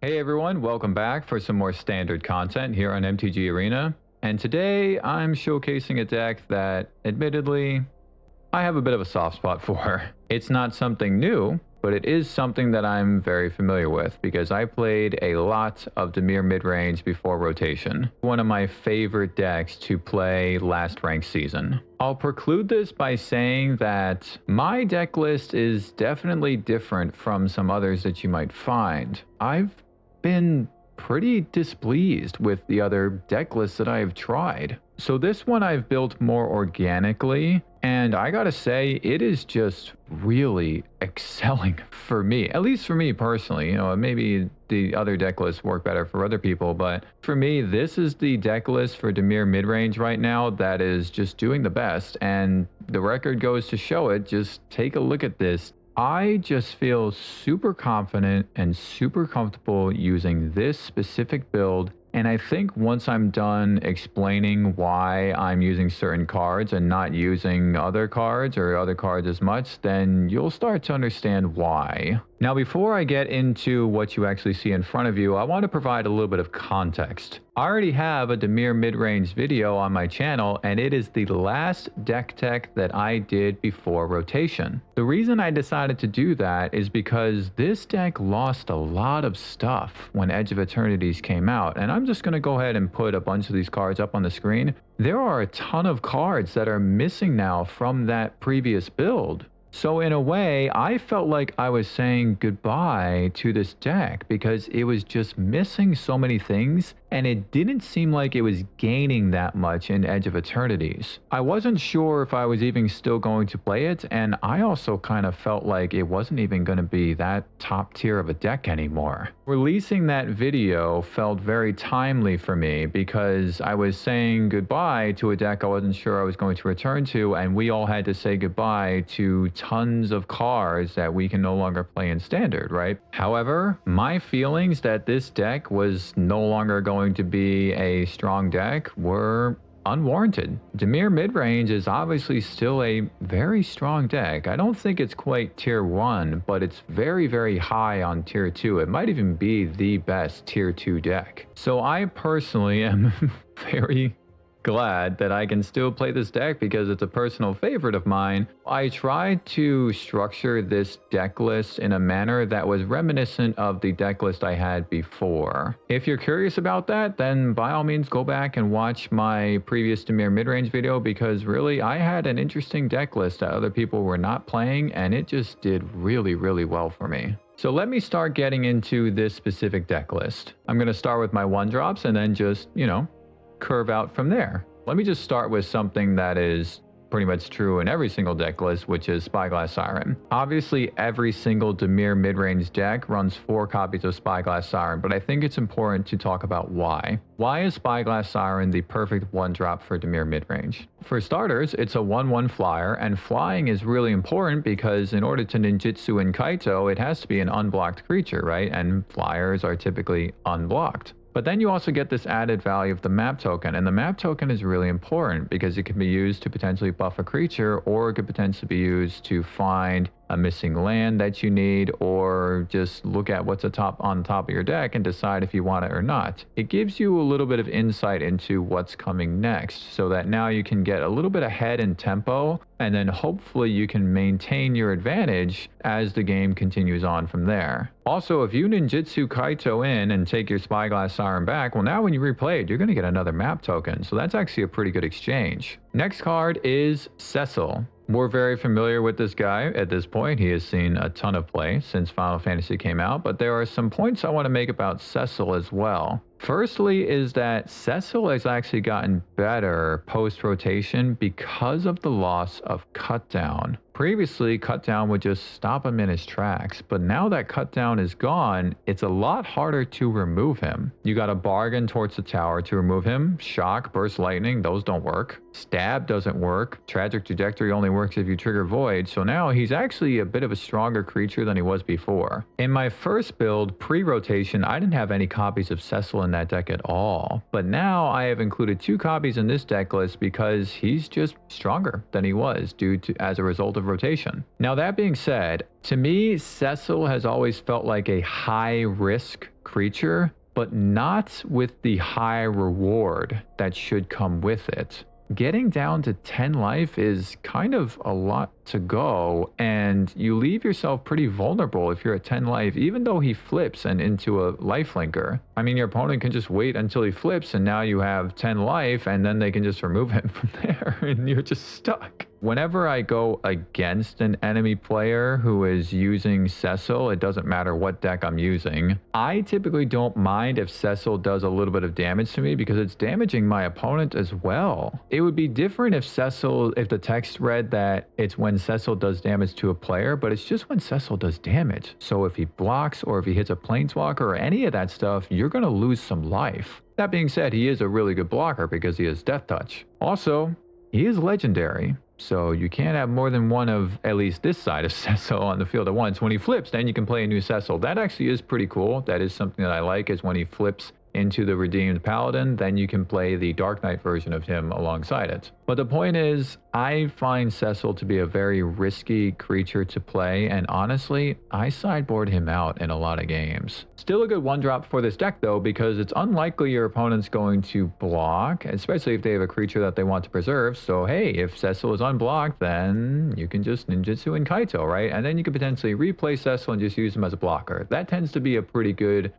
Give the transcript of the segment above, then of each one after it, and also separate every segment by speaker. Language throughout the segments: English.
Speaker 1: Hey everyone, welcome back for some more standard content here on MTG Arena. And today I'm showcasing a deck that, admittedly, I have a bit of a soft spot for. It's not something new, but it is something that I'm very familiar with because I played a lot of Dimir Midrange before rotation. One of my favorite decks to play last ranked season. I'll preclude this by saying that my deck list is definitely different from some others that you might find. I've been pretty displeased with the other deck lists that I've tried. So this one I've built more organically, and I gotta say, it is just really excelling for me, at least for me personally. You know, maybe the other deck lists work better for other people, but for me, this is the deck list for Dimir Midrange right now that is just doing the best, and the record goes to show it. Just take a look at this. I just feel super confident and super comfortable using this specific build. And I think once I'm done explaining why I'm using certain cards and not using other cards or other cards as much, then you'll start to understand why. Now, before I get into what you actually see in front of you, I want to provide a little bit of context. I already have a Dimir Midrange video on my channel, and it is the last deck tech that I did before rotation. The reason I decided to do that is because this deck lost a lot of stuff when Edge of Eternities came out, and I'm just going to go ahead and put a bunch of these cards up on the screen. There are a ton of cards that are missing now from that previous build. So in a way, I felt like I was saying goodbye to this deck because it was just missing so many things, and it didn't seem like it was gaining that much in Edge of Eternities. I wasn't sure if I was even still going to play it, and I also kind of felt like it wasn't even going to be that top tier of a deck anymore. Releasing that video felt very timely for me because I was saying goodbye to a deck I wasn't sure I was going to return to, and we all had to say goodbye to tons of cards that we can no longer play in standard, right? However, my feelings that this deck was no longer going to be a strong deck were unwarranted. Dimir Midrange is obviously still a very strong deck. I don't think it's quite tier 1, but it's very, very high on tier 2. It might even be the best tier 2 deck. So I personally am very glad that I can still play this deck because it's a personal favorite of mine. I tried to structure this deck list in a manner that was reminiscent of the deck list I had before. If you're curious about that, then by all means go back and watch my previous Dimir Midrange video because really I had an interesting deck list that other people were not playing, and it just did really, really well for me. So let me start getting into this specific deck list. I'm going to start with my 1-drops and then just, curve out from there. Let me just start with something that is pretty much true in every single deck list, which is Spyglass Siren. Obviously, every single Dimir Midrange deck runs 4 copies of Spyglass Siren, but I think it's important to talk about why. Why is Spyglass Siren the perfect 1-drop for Dimir Midrange? For starters, it's a 1/1 flyer, and flying is really important because in order to ninjutsu in Kaito, it has to be an unblocked creature, right? And flyers are typically unblocked. But then you also get this added value of the map token, and the map token is really important because it can be used to potentially buff a creature, or it could potentially be used to find a missing land that you need, or just look at what's on top of your deck and decide if you want it or not. It gives you a little bit of insight into what's coming next so that now you can get a little bit ahead in tempo, and then hopefully you can maintain your advantage as the game continues on from there. Also, if you ninjutsu Kaito in and take your Spyglass Siren back, well, now when you replay it, you're going to get another map token. So that's actually a pretty good exchange. Next card is Cecil. We're very familiar with this guy at this point. He has seen a ton of play since Final Fantasy came out, but there are some points I want to make about Cecil as well. Firstly is that Cecil has actually gotten better post-rotation because of the loss of Cutdown. Previously, Cutdown would just stop him in his tracks, but now that Cutdown is gone, it's a lot harder to remove him. You got to bargain towards the tower to remove him. Shock, Burst Lightning, those don't work. Stab doesn't work. Tragic Trajectory only works if you trigger Void, so now he's actually a bit of a stronger creature than he was before. In my first build, pre-rotation, I didn't have any copies of Cecil in that deck at all. But now I have included 2 copies in this deck list because he's just stronger than he was as a result of rotation. Now that being said, to me, Cecil has always felt like a high risk creature, but not with the high reward that should come with it. Getting down to 10 life is kind of a lot to go, and you leave yourself pretty vulnerable if you're at 10 life, even though he flips and into a lifelinker. I mean, your opponent can just wait until he flips, and now you have 10 life, and then they can just remove him from there, and you're just stuck. Whenever I go against an enemy player who is using Cecil, it doesn't matter what deck I'm using, I typically don't mind if Cecil does a little bit of damage to me because it's damaging my opponent as well. It would be different if the text read that it's when Cecil does damage to a player, but it's just when Cecil does damage. So if he blocks or if he hits a planeswalker or any of that stuff, you're going to lose some life. That being said, he is a really good blocker because he has Death Touch. Also, he is legendary. So you can't have more than one of at least this side of Cecil on the field at once. When he flips, then you can play a new Cecil. That actually is pretty cool. That is something that I like, is when he flips into the Redeemed Paladin, then you can play the Dark Knight version of him alongside it. But the point is, I find Cecil to be a very risky creature to play, and honestly, I sideboard him out in a lot of games. Still a good 1-drop for this deck though, because it's unlikely your opponent's going to block, especially if they have a creature that they want to preserve. So hey, if Cecil is unblocked, then you can just ninjutsu and Kaito, right? And then you could potentially replay Cecil and just use him as a blocker. That tends to be a pretty good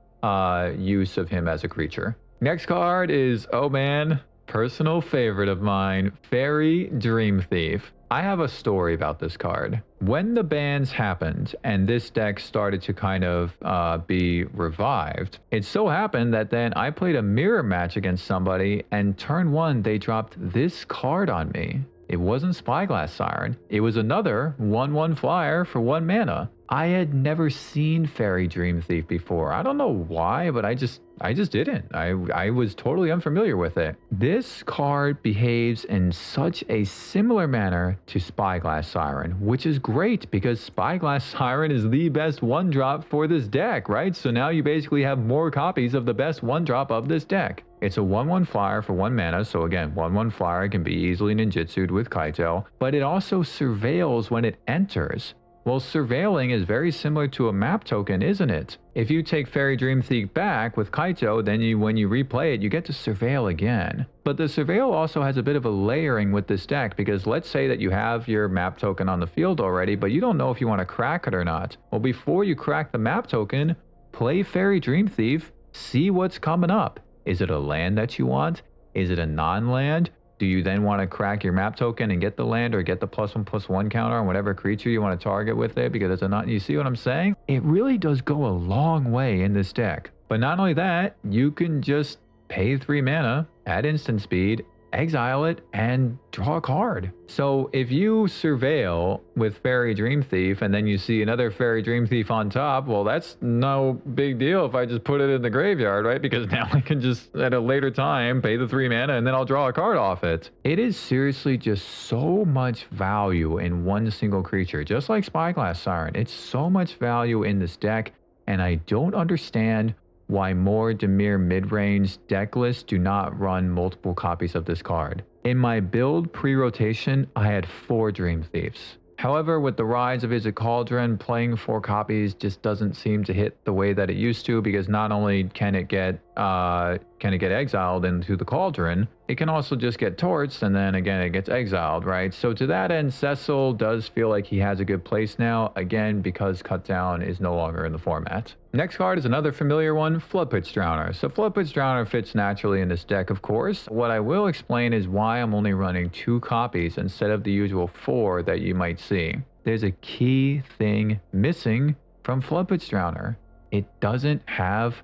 Speaker 1: use of him as a creature. Next card is, oh man, personal favorite of mine, Fairy Dream Thief. I have a story about this card. When the bans happened and this deck started to kind of be revived, it so happened that then I played a mirror match against somebody, and turn 1 they dropped this card on me. It wasn't Spyglass Siren. It was another 1/1 flyer for 1 mana. I had never seen Fairy Dream Thief before. I don't know why, but I just didn't. I was totally unfamiliar with it. This card behaves in such a similar manner to Spyglass Siren, which is great because Spyglass Siren is the best 1-drop for this deck, right? So now you basically have more copies of the best 1-drop of this deck. It's a 1/1 flyer for 1 mana, so again, 1/1 flyer can be easily ninjutsu'd with Kaito, but it also surveils when it enters. Well, surveilling is very similar to a map token, isn't it? If you take Fairy Dream Thief back with Kaito, then when you replay it, you get to surveil again. But the surveil also has a bit of a layering with this deck, because let's say that you have your map token on the field already, but you don't know if you want to crack it or not. Well, before you crack the map token, play Fairy Dream Thief, see what's coming up. Is it a land that you want? Is it a non-land? Do you then want to crack your map token and get the land, or get the +1/+1 counter on whatever creature you want to target with it because it's a non? You see what I'm saying? It really does go a long way in this deck. But not only that, you can just pay 3 mana at instant speed, exile it, and draw a card. So if you surveil with Fairy Dream Thief and then you see another Fairy Dream Thief on top, well, that's no big deal if I just put it in the graveyard, right? Because now I can just at a later time pay the 3 mana and then I'll draw a card off it. It is seriously just so much value in one single creature, just like Spyglass Siren. It's so much value in this deck, and I don't understand why more Dimir Midrange deck lists do not run multiple copies of this card. In my build pre-rotation, I had 4 Dream Thieves. However, with the rise of Izzet Cauldron, playing 4 copies just doesn't seem to hit the way that it used to, because not only can it get exiled into the Cauldron, it can also just get torched, and then again it gets exiled, right? So to that end, Cecil does feel like he has a good place now, again because Cut Down is no longer in the format. Next card is another familiar one, Floodpitch Drowner. So Floodpitch Drowner fits naturally in this deck, of course. What I will explain is why I'm only running 2 copies instead of the usual 4 that you might see. There's a key thing missing from Floodpitch Drowner. It doesn't have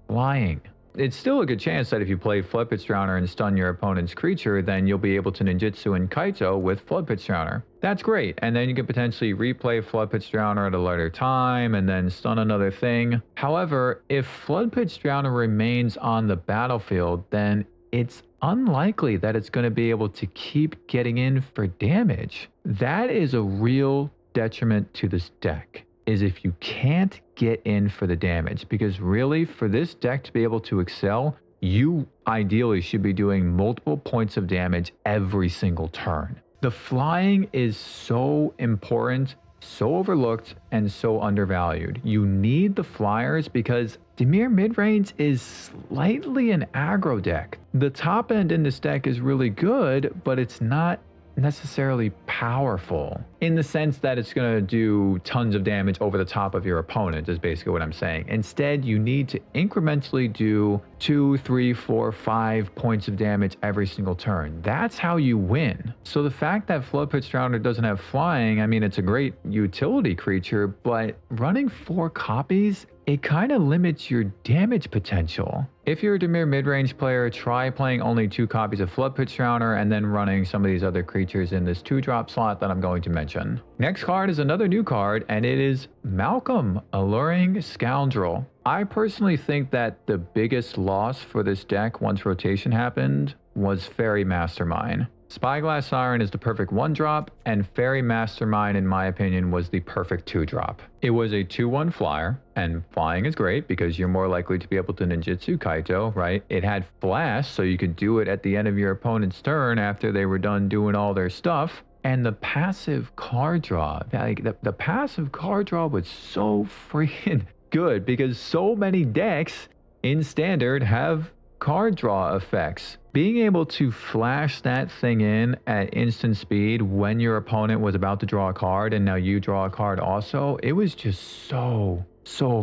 Speaker 1: flying. It's still a good chance that if you play Floodpitch Drowner and stun your opponent's creature, then you'll be able to ninjutsu and Kaito with Floodpitch Drowner. That's great, and then you can potentially replay Floodpitch Drowner at a later time and then stun another thing. However, if Floodpitch Drowner remains on the battlefield, then it's unlikely that it's going to be able to keep getting in for damage. That is a real detriment to this deck. is if you can't get in for the damage, because really for this deck to be able to excel, you ideally should be doing multiple points of damage every single turn. The flying is so important, so overlooked, and so undervalued. You need the flyers because Dimir Midrange is slightly an aggro deck. The top end in this deck is really good, but it's not necessarily powerful in the sense that it's going to do tons of damage over the top of your opponent is basically what I'm saying. Instead, you need to incrementally do 2, 3, 4, 5 points of damage every single turn. That's how you win. So the fact that Floodpit Drowner doesn't have flying, I mean, it's a great utility creature, but running 4 copies, it kind of limits your damage potential. If you're a Dimir midrange player, try playing only 2 copies of Floodpit Drowner and then running some of these other creatures in this 2-drop slot that I'm going to mention. Next card is another new card, and it is Malcolm, Alluring Scoundrel. I personally think that the biggest loss for this deck once rotation happened was Fairy Mastermind. Spyglass Siren is the perfect 1-drop, and Fairy Mastermind, in my opinion, was the perfect 2-drop. It was a 2/1 flyer, and flying is great because you're more likely to be able to ninjutsu Kaito, right? It had flash, so you could do it at the end of your opponent's turn after they were done doing all their stuff. And the passive card draw, like the passive card draw was so freaking good because so many decks in Standard have card draw effects. Being able to flash that thing in at instant speed when your opponent was about to draw a card and now you draw a card also, it was just so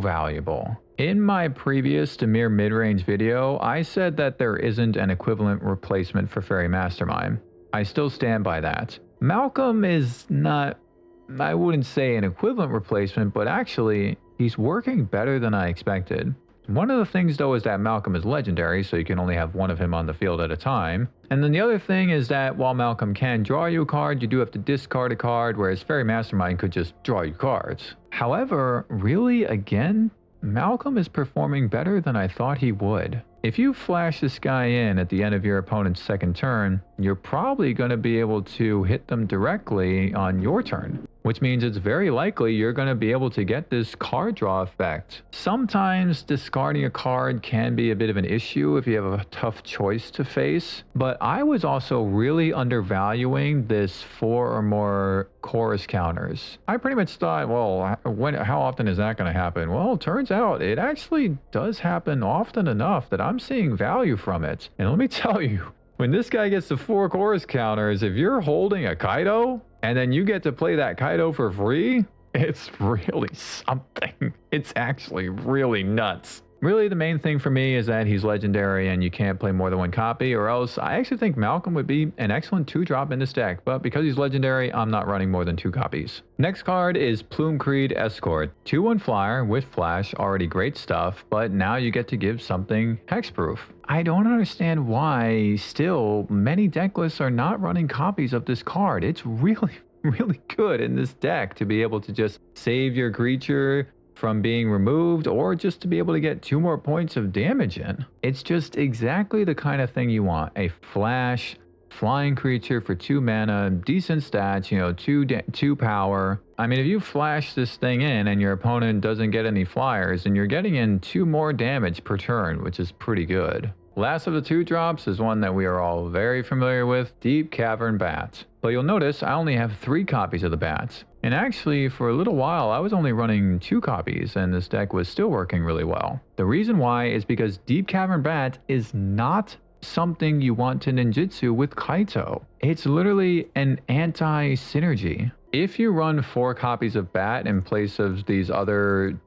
Speaker 1: valuable. In my previous Dimir midrange video, I said that there isn't an equivalent replacement for Fairy Mastermind. I still stand by that. Malcolm is not, I wouldn't say an equivalent replacement, but actually he's working better than I expected. One of the things though is that Malcolm is legendary, so you can only have one of him on the field at a time. And then the other thing is that while Malcolm can draw you a card, you do have to discard a card, whereas Fairy Mastermind could just draw you cards. However, really, again, Malcolm is performing better than I thought he would. If you flash this guy in at the end of your opponent's second turn, you're probably going to be able to hit them directly on your turn, which means it's very likely you're going to be able to get this card draw effect. Sometimes discarding a card can be a bit of an issue if you have a tough choice to face, but I was also really undervaluing this 4 or more chorus counters. I pretty much thought, well, how often is that going to happen? Well, it turns out it actually does happen often enough that I'm seeing value from it. And let me tell you, when this guy gets to 4 chorus counters, if you're holding a Kaito, and then you get to play that Kaito for free, it's really something. It's actually really nuts. Really, the main thing for me is that he's legendary and you can't play more than 1 copy, or else I actually think Malcolm would be an excellent 2-drop in this deck, but because he's legendary, I'm not running more than 2 copies. Next card is Plume Creed Escort. 2/1 flyer with flash, already great stuff, but now you get to give something hexproof. I don't understand why still many deck lists are not running copies of this card. It's really good in this deck to be able to just save your creature from being removed or just to be able to get 2 more points of damage in. It's just exactly the kind of thing you want. A flash, flying creature for 2 mana, decent stats, you know, 2 power. I mean, if you flash this thing in and your opponent doesn't get any flyers, then you're getting in 2 more damage per turn, which is pretty good. Last of the 2-drops is one that we are all very familiar with, Deep Cavern Bat. But you'll notice I only have 3 copies of the Bats. And actually, for a little while, I was only running 2 copies, and this deck was still working really well. The reason why is because Deep Cavern Bat is not something you want to ninjutsu with Kaito. It's literally an anti-synergy. If you run 4 copies of Bat in place of these other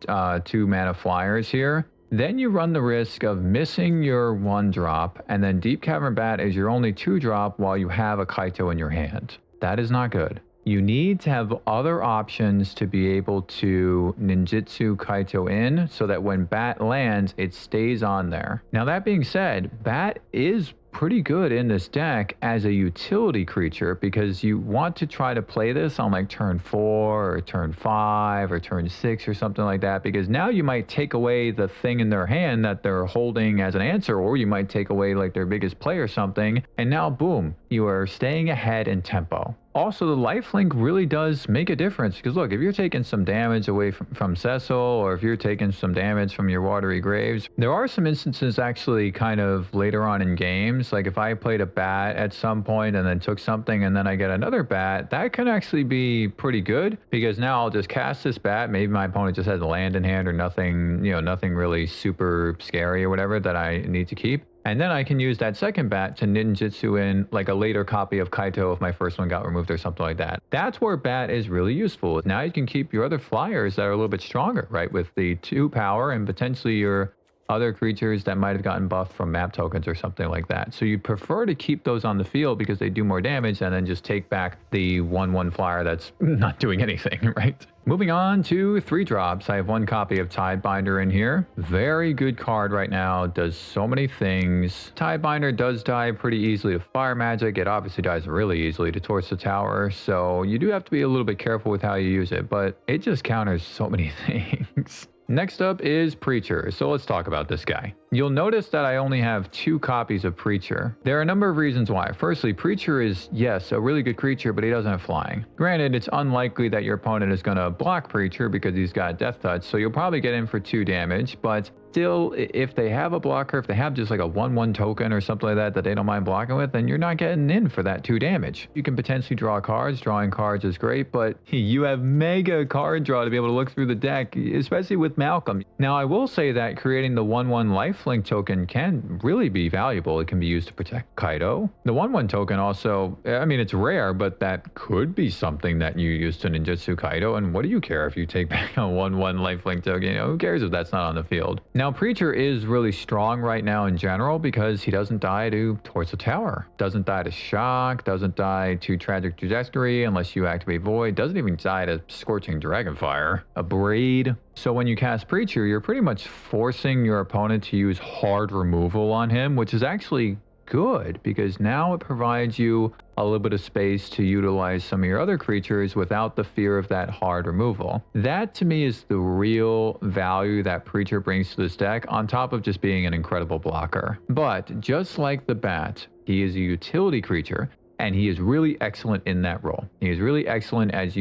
Speaker 1: 2 mana flyers here, then you run the risk of missing your 1-drop, and then Deep Cavern Bat is your only 2-drop while you have a Kaito in your hand. That is not good. You need to have other options to be able to ninjutsu Kaito in so that when Bat lands, it stays on there. Now that being said, Bat is pretty good in this deck as a utility creature, because you want to try to play this on like turn 4 or turn 5 or turn 6 or something like that, because now you might take away the thing in their hand that they're holding as an answer, or you might take away like their biggest play or something, and now boom, you are staying ahead in tempo. Also, the lifelink really does make a difference, because look, if you're taking some damage away from Cecil, or if you're taking some damage from your Watery Graves, there are some instances actually kind of later on in games, like if I played a bat at some point and then took something and then I get another bat, that can actually be pretty good, because now I'll just cast this bat, maybe my opponent just has a land in hand or nothing, you know, nothing really super scary or whatever that I need to keep. And then I can use that second bat to ninjutsu in like a later copy of Kaito if my first one got removed or something like that. That's where bat is really useful. Now you can keep your other flyers that are a little bit stronger, right? With the 2 power and potentially your other creatures that might have gotten buffed from map tokens or something like that. So you prefer to keep those on the field because they do more damage, and then just take back the 1/1 flyer that's not doing anything, right? Moving on to 3 drops. I have 1 copy of Tidebinder in here. Very good card right now. Does so many things. Tidebinder does die pretty easily to fire magic. It obviously dies really easily to Torch the Tower. So you do have to be a little bit careful with how you use it, but it just counters so many things. Next up is Preacher. So let's talk about this guy. You'll notice that I only have 2 copies of Preacher. There are a number of reasons why. Firstly, Preacher is, yes, a really good creature, but he doesn't have flying. Granted, it's unlikely that your opponent is going to block Preacher because he's got Death Touch, so you'll probably get in for 2 damage, but still, if they have a blocker, if they have just like a 1/1 token or something like that that they don't mind blocking with, then you're not getting in for that 2 damage. You can potentially draw cards. Drawing cards is great, but you have mega card draw to be able to look through the deck, especially with Malcolm. Now, I will say that creating the 1/1 lifelink token can really be valuable. It can be used to protect Kaito. The 1/1 token also, I mean, it's rare, but that could be something that you use to ninjutsu Kaito, and what do you care if you take back a 1/1 lifelink token? You know, who cares if that's not on the field? Now, Preacher is really strong right now in general because he doesn't die to Torch the Tower, doesn't die to Shock, doesn't die to Tragic Trajectory unless you activate Void, doesn't even die to Scorching Dragonfire, a Braid. So when you cast Preacher, you're pretty much forcing your opponent to use hard removal on him, which is actually good because now it provides you a little bit of space to utilize some of your other creatures without the fear of that hard removal. That to me is the real value that Preacher brings to this deck, on top of just being an incredible blocker. But just like the bat, he is a utility creature, and he is really excellent in that role. He is really excellent as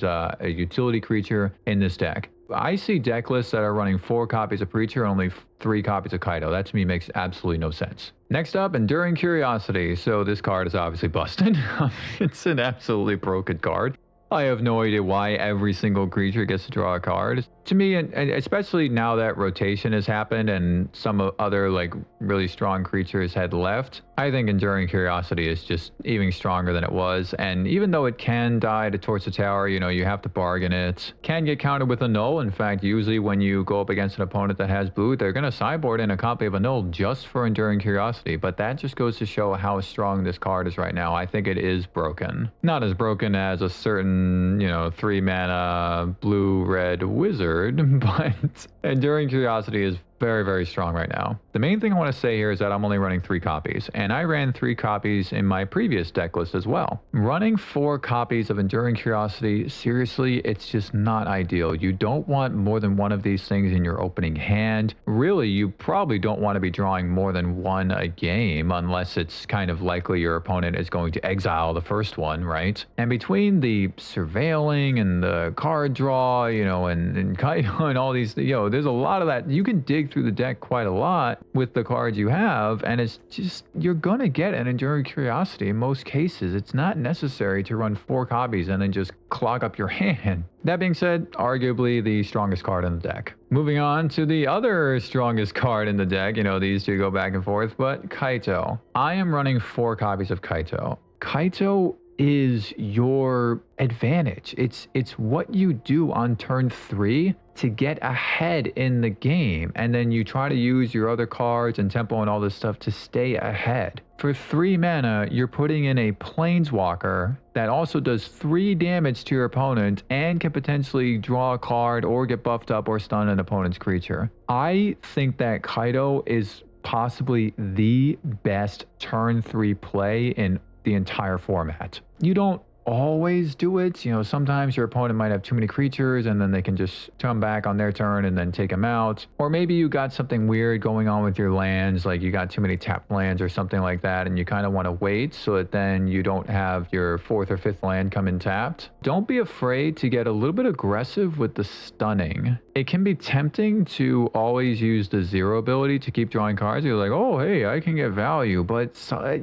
Speaker 1: a utility creature in this deck. I see deck lists that are running 4 copies of Preacher and only 3 copies of Kaito. That to me makes absolutely no sense. Next up, Enduring Curiosity. So this card is obviously busted. It's an absolutely broken card. I have no idea why every single creature gets to draw a card. To me, and especially now that rotation has happened and some other like really strong creatures had left, I think Enduring Curiosity is just even stronger than it was. And even though it can die to Torch the Tower, you know, you have to bargain it. Can get countered with a null. In fact, usually when you go up against an opponent that has blue, they're going to sideboard in a copy of a null just for Enduring Curiosity. But that just goes to show how strong this card is right now. I think it is broken. Not as broken as a certain, you know, 3-mana blue-red wizard, but Enduring Curiosity is very, very strong right now. The main thing I want to say here is that I'm only running 3 copies, and I ran 3 copies in my previous deck list as well. Running 4 copies of Enduring Curiosity, seriously, it's just not ideal. You don't want more than one of these things in your opening hand. Really, you probably don't want to be drawing more than 1 a game unless it's kind of likely your opponent is going to exile the first one, right? And between the surveilling and the card draw, you know, and Kaito and all these, you know, there's a lot of that. You can dig through the deck quite a lot with the cards you have, and it's just, you're gonna get an Enduring Curiosity in most cases. It's not necessary to run 4 copies and then just clog up your hand. That being said, arguably the strongest card in the deck. Moving on to the other strongest card in the deck, you know, these two go back and forth, but Kaito. I am running 4 copies of Kaito. Kaito is your advantage. It's what you do on turn 3 to get ahead in the game, and then you try to use your other cards and tempo and all this stuff to stay ahead. For 3 mana, you're putting in a Planeswalker that also does 3 damage to your opponent and can potentially draw a card or get buffed up or stun an opponent's creature. I think that Kaito is possibly the best turn 3 play in the entire format. You don't always do it. You know, sometimes your opponent might have too many creatures and then they can just come back on their turn and then take them out. Or maybe you got something weird going on with your lands, like you got too many tapped lands or something like that, and you kind of want to wait so that then you don't have your 4th or 5th land come in tapped. Don't be afraid to get a little bit aggressive with the stunning. It can be tempting to always use the 0 ability to keep drawing cards. You're like, oh, hey, I can get value, but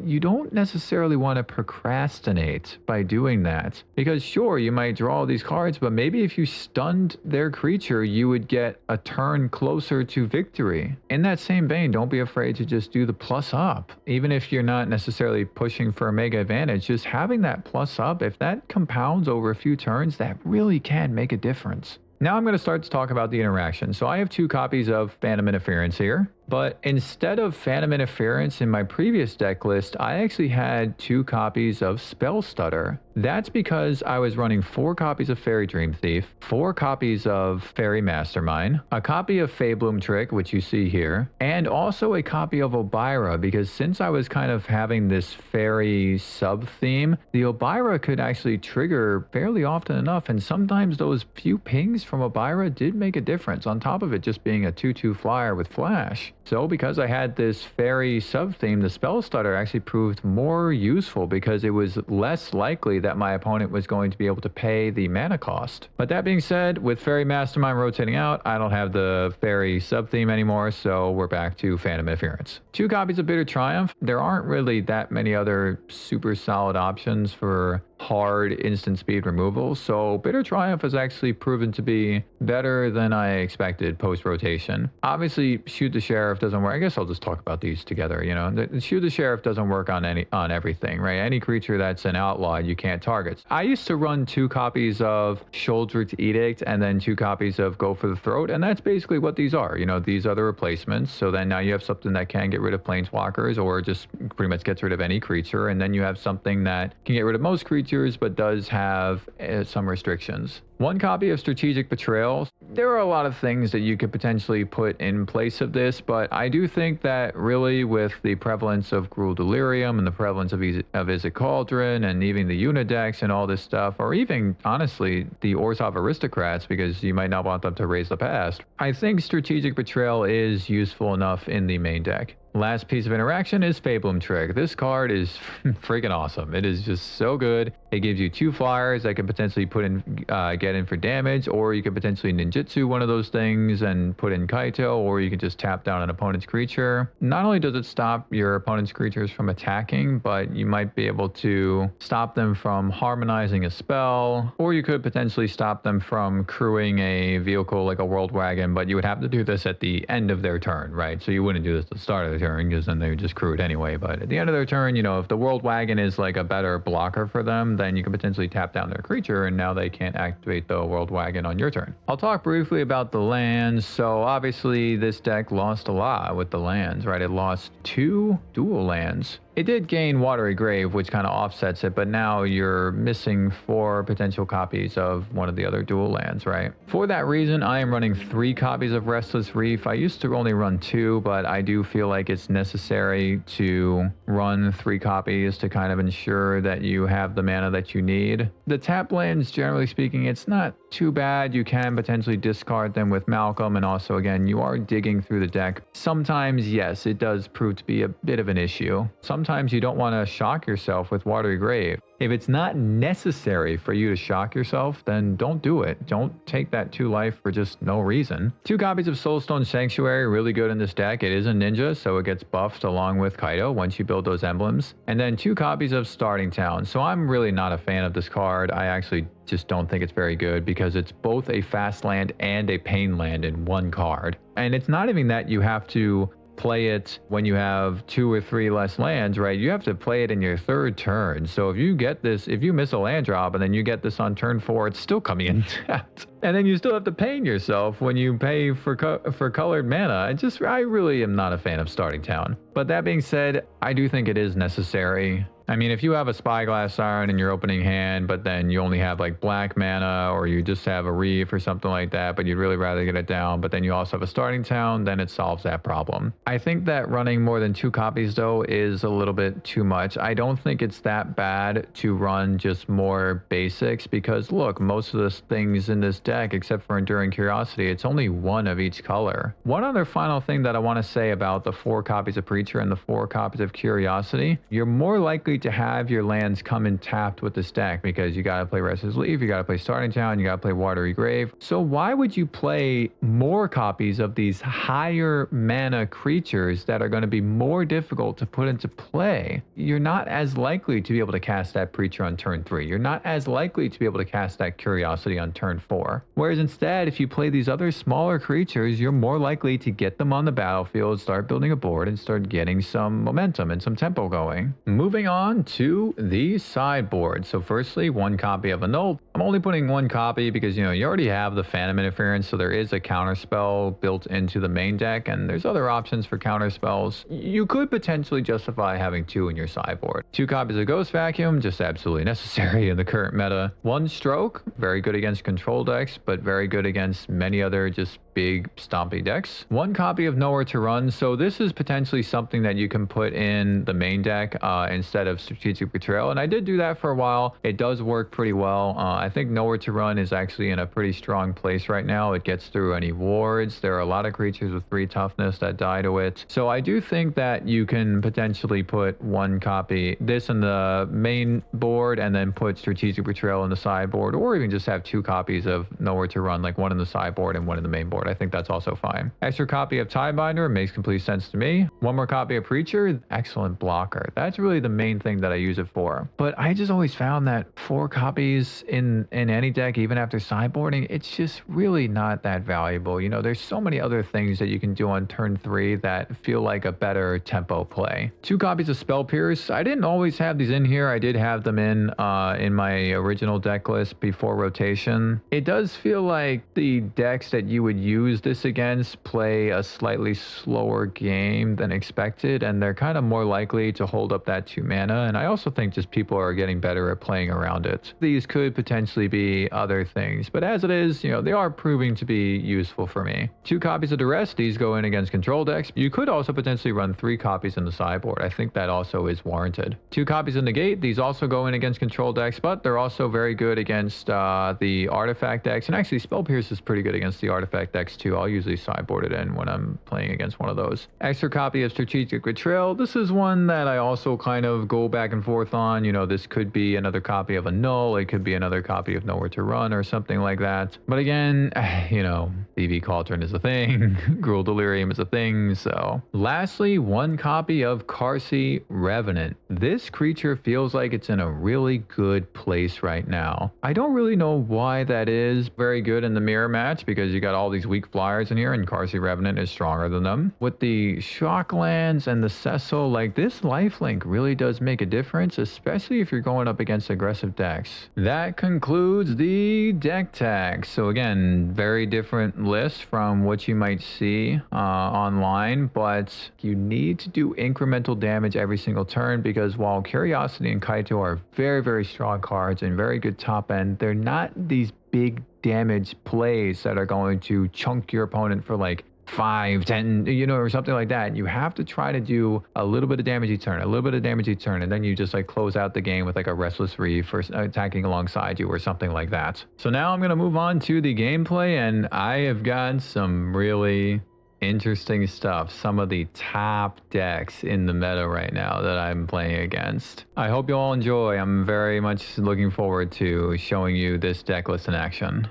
Speaker 1: you don't necessarily want to procrastinate by doing that, because sure, you might draw all these cards, but maybe if you stunned their creature, you would get a turn closer to victory. In that same vein, don't be afraid to just do the plus up. Even if you're not necessarily pushing for a mega advantage, just having that plus up, if that compounds over a few turns, that really can make a difference. Now I'm going to start to talk about the interaction. So I have 2 copies of Phantom Interference here, but instead of Phantom Interference in my previous deck list, I actually had 2 copies of Spell Stutter. That's because I was running 4 copies of Fairy Dream Thief, 4 copies of Fairy Mastermind, a copy of Feybloom Trick, which you see here, and also a copy of Obira, because since I was kind of having this fairy sub-theme, the Obira could actually trigger fairly often enough, and sometimes those few pings from Obira did make a difference, on top of it just being a 2/2 flyer with flash. So because I had this fairy sub-theme, the Spell Stutter actually proved more useful because it was less likely that my opponent was going to be able to pay the mana cost. But that being said, with Fairy Mastermind rotating out, I don't have the fairy sub-theme anymore, so we're back to Phantom Interference. 2 copies of Bitter Triumph. There aren't really that many other super solid options for hard instant speed removal, so Bitter Triumph has actually proven to be better than I expected post-rotation. Obviously, Shoot the Sheriff doesn't work. I guess I'll just talk about these together, you know. The Shoot the Sheriff doesn't work on everything, right? Any creature that's an outlaw, you can't target. I used to run 2 copies of Shouldered Edict and then 2 copies of Go for the Throat, and that's basically what these are. You know, these are the replacements, so then now you have something that can get rid of planeswalkers or just pretty much gets rid of any creature, and then you have something that can get rid of most creatures but does have some restrictions. 1 copy of Strategic Betrayal. There are a lot of things that you could potentially put in place of this, but I do think that really with the prevalence of Gruul Delirium and the prevalence of Izzet Cauldron and even the Unidex and all this stuff, or even honestly the Orzhov Aristocrats, because you might not want them to raise the past, I think Strategic Betrayal is useful enough in the main deck. Last piece of interaction is Feybloom Trick. This card is freaking awesome. It is just so good. It gives you 2 flyers that can potentially put in, get in for damage, or you could potentially ninjutsu one of those things and put in Kaito, or you can just tap down an opponent's creature. Not only does it stop your opponent's creatures from attacking, but you might be able to stop them from harmonizing a spell, or you could potentially stop them from crewing a vehicle like a World Wagon, but you would have to do this at the end of their turn, right? So you wouldn't do this at the start of the turn because then they would just crew it anyway. But at the end of their turn, you know, if the World Wagon is like a better blocker for them, then you can potentially tap down their creature and now they can't activate the World Wagon on your turn. I'll talk briefly about the lands. So obviously this deck lost a lot with the lands, right? It lost 2 dual lands. It did gain Watery Grave, which kind of offsets it, but now you're missing 4 potential copies of one of the other dual lands, right? For that reason, I am running 3 copies of Restless Reef. I used to only run 2, but I do feel like it's necessary to run 3 copies to kind of ensure that you have the mana that you need. The tap lands, generally speaking, it's not too bad. You can potentially discard them with Malcolm, and also, again, you are digging through the deck. Sometimes, yes, it does prove to be a bit of an issue. Sometimes you don't want to shock yourself with Watery Grave. If it's not necessary for you to shock yourself, then don't do it. Don't take that 2 life for just no reason. 2 copies of Soulstone Sanctuary, really good in this deck. It is a ninja, so it gets buffed along with Kaito once you build those emblems. And then 2 copies of Starting Town. So I'm really not a fan of this card. I actually just don't think it's very good because it's both a fast land and a pain land in 1 card. And it's not even that you have to play it when you have 2 or 3 less lands, right? You have to play it in your 3rd turn. So if you get this, if you miss a land drop and then you get this on turn 4, it's still coming in tapped. And then you still have to pain yourself when you pay for colored mana. I really am not a fan of Starting Town. But that being said, I do think it is necessary I mean, if you have a Spyglass Siren in your opening hand, but then you only have like black mana, or you just have a Reef or something like that, but you'd really rather get it down, but then you also have a starting town, then it solves that problem. I think that running more than 2 copies though is a little bit too much. I don't think it's that bad to run just more basics, because look, most of the things in this deck, except for Enduring Curiosity, it's only 1 of each color. One other final thing that I want to say about the 4 copies of Preacher and the 4 copies of Curiosity, you're more likely to have your lands come in tapped with this deck, because you got to play Restless Leaf, you got to play Starting Town, you got to play Watery Grave. So why would you play more copies of these higher mana creatures that are going to be more difficult to put into play? You're not as likely to be able to cast that Preacher on turn 3. You're not as likely to be able to cast that Curiosity on turn 4. Whereas instead, if you play these other smaller creatures, you're more likely to get them on the battlefield, start building a board, and start getting some momentum and some tempo going. Moving on to the sideboard. So firstly, 1 copy of Annul. I'm only putting 1 copy because, you know, you already have the Phantom Interference, so there is a counter spell built into the main deck, and there's other options for counter spells. You could potentially justify having 2 in your sideboard. 2 copies of Ghost Vacuum, just absolutely necessary in the current meta. 1 Stroke, very good against control decks, but very good against many other just big stompy decks. 1 copy of Nowhere to Run. So this is potentially something that you can put in the main deck instead of Strategic Betrayal, and I did do that for a while. It does work pretty well. I think Nowhere to Run is actually in a pretty strong place right now. It gets through any wards. There are a lot of creatures with 3 toughness that die to it. So I do think that you can potentially put 1 copy, this in the main board, and then put Strategic Betrayal in the sideboard, or even just have 2 copies of Nowhere to Run, like 1 in the sideboard and 1 in the main board. I think that's also fine. Extra copy of Tidebinder makes complete sense to me. 1 more copy of Preacher, excellent blocker. That's really the main thing that I use it for. But I just always found that 4 copies in any deck, even after sideboarding, it's just really not that valuable. You know, there's so many other things that you can do on turn 3 that feel like a better tempo play. 2 copies of Spell Pierce. I didn't always have these in here. I did have them in my original deck list before rotation. It does feel like the decks that you would use this against play a slightly slower game than expected, and they're kind of more likely to hold up that 2 mana, and I also think just people are getting better at playing around it. These could potentially be other things, but as it is, you know, they are proving to be useful for me. 2 copies of Duress. These go in against control decks. You could also potentially run 3 copies in the sideboard. I think that also is warranted. 2 copies of Negate. These also go in against control decks, but they're also very good against the artifact decks, and actually Spell Pierce is pretty good against the artifact decks too. I'll usually sideboard it in when I'm playing against one of those. Extra copy of Strategic Betrayal. This is one that I also kind of go back and forth on. You know, this could be another copy of Annul. It could be another copy of Nowhere to Run or something like that. But again, you know, BV Cauldron is a thing. Gruel Delirium is a thing. So lastly, 1 copy of Karsi Revenant. This creature feels like it's in a really good place right now. I don't really know why that is. Very good in the mirror match because you got all these weak flyers in here, and Karsi Revenant is stronger than them. With the Shocklands and the Cecil, like, this lifelink really does make a difference, especially if you're going up against aggressive decks. That concludes the deck tags. So again, very different list from what you might see online, but you need to do incremental damage every single turn, because while Curiosity and Kaito are very, very strong cards and very good top end, they're not these big damage plays that are going to chunk your opponent for like 5, 10, you know, or something like that. You have to try to do a little bit of damage each turn, a little bit of damage each turn, and then you just like close out the game with like a Restless Reef or attacking alongside you or something like that. So now I'm going to move on to the gameplay, and I have got some really interesting stuff, some of the top decks in the meta right now that I'm playing against. I hope you all enjoy. I'm very much looking forward to showing you this deck list in action.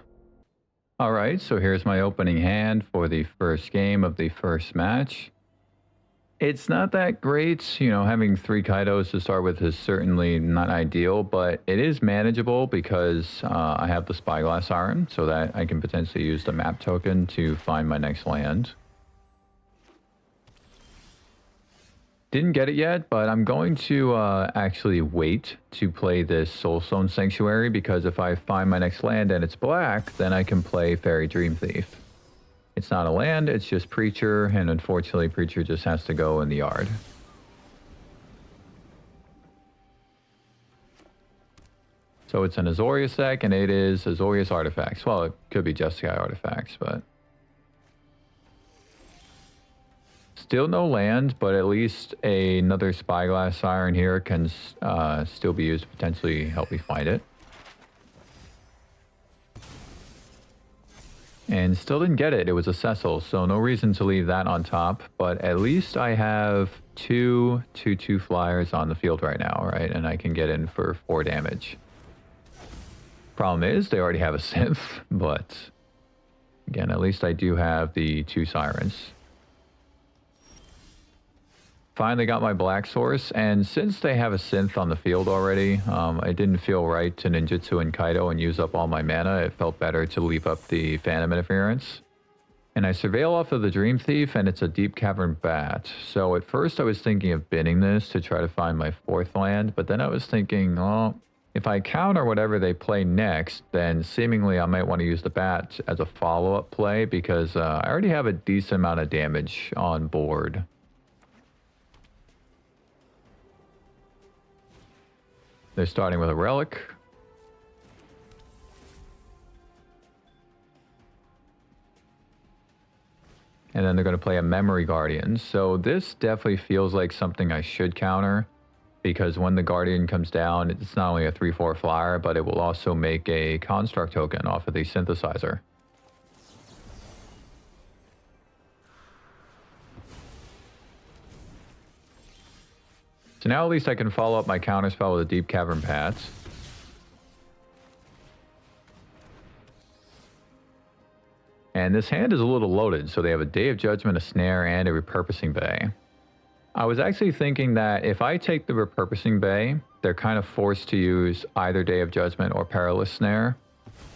Speaker 1: All right, so here's my opening hand for the first game of the first match. It's not that great, you know, having 3 Kaitos to start with is certainly not ideal, but it is manageable because I have the Spyglass Siren, so that I can potentially use the map token to find my next land. Didn't get it yet, but I'm going to actually wait to play this Soulstone Sanctuary, because if I find my next land and it's black, then I can play Fairy Dream Thief. It's not a land, it's just Preacher, and unfortunately Preacher just has to go in the yard. So it's an Azorius deck, and it is Azorius artifacts. Well, it could be Jeskai artifacts, but... Still no land, but at least another Spyglass Siren here can still be used to potentially help me find it. And still didn't get it. It was a Cecil, so no reason to leave that on top. But at least I have two 2/2 flyers on the field right now, right? And I can get in for 4 damage. Problem is, they already have a synth, but again, at least I do have the 2 sirens. Finally got my black source, and since they have a synth on the field already, it didn't feel right to ninjutsu and Kaido and use up all my mana. It felt better to leave up the Phantom Interference. And I surveil off of the Dream Thief, and it's a Deep Cavern Bat. So at first I was thinking of binning this to try to find my 4th land, but then I was thinking, oh, if I counter whatever they play next, then seemingly I might want to use the Bat as a follow-up play, because I already have a decent amount of damage on board. They're starting with a Relic. And then they're going to play a Memory Guardian. So this definitely feels like something I should counter, because when the Guardian comes down, it's not only a 3/4 flyer, but it will also make a Construct token off of the Synthesizer. So now at least I can follow up my counterspell with a Deep Cavern Bat. And this hand is a little loaded, so they have a Day of Judgment, a Snare, and a Repurposing Bay. I was actually thinking that if I take the Repurposing Bay, they're kind of forced to use either Day of Judgment or Perilous Snare,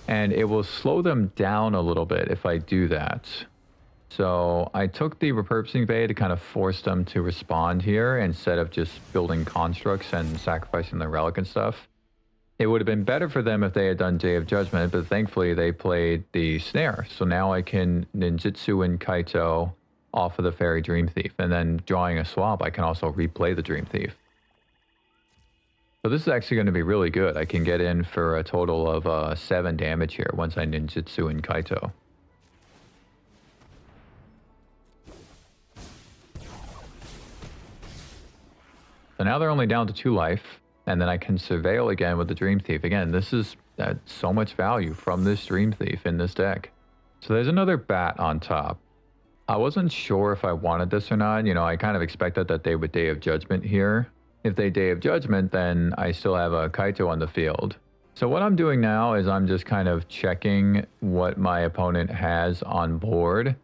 Speaker 1: and it will slow them down a little bit if I do that. So I took the Repurposing Bay to kind of force them to respond here instead of just building constructs and sacrificing the relic and stuff. It would have been better for them if they had done Day of Judgment, but thankfully they played the Snare. So now I can ninjutsu and Kaito off of the Fairy Dream Thief, and then drawing a swap, I can also replay the Dream Thief. So this is actually going to be really good. I can get in for a total of 7 damage here once I ninjutsu and Kaito. So now they're only down to 2 life, and then I can surveil again with the Dream Thief. Again, this is so much value from this Dream Thief in this deck. So there's another Bat on top. I wasn't sure if I wanted this or not. You know, I kind of expected that they would Day of Judgment here. If they Day of Judgment, then I still have a Kaito on the field. So what I'm doing now is I'm just kind of checking what my opponent has on board.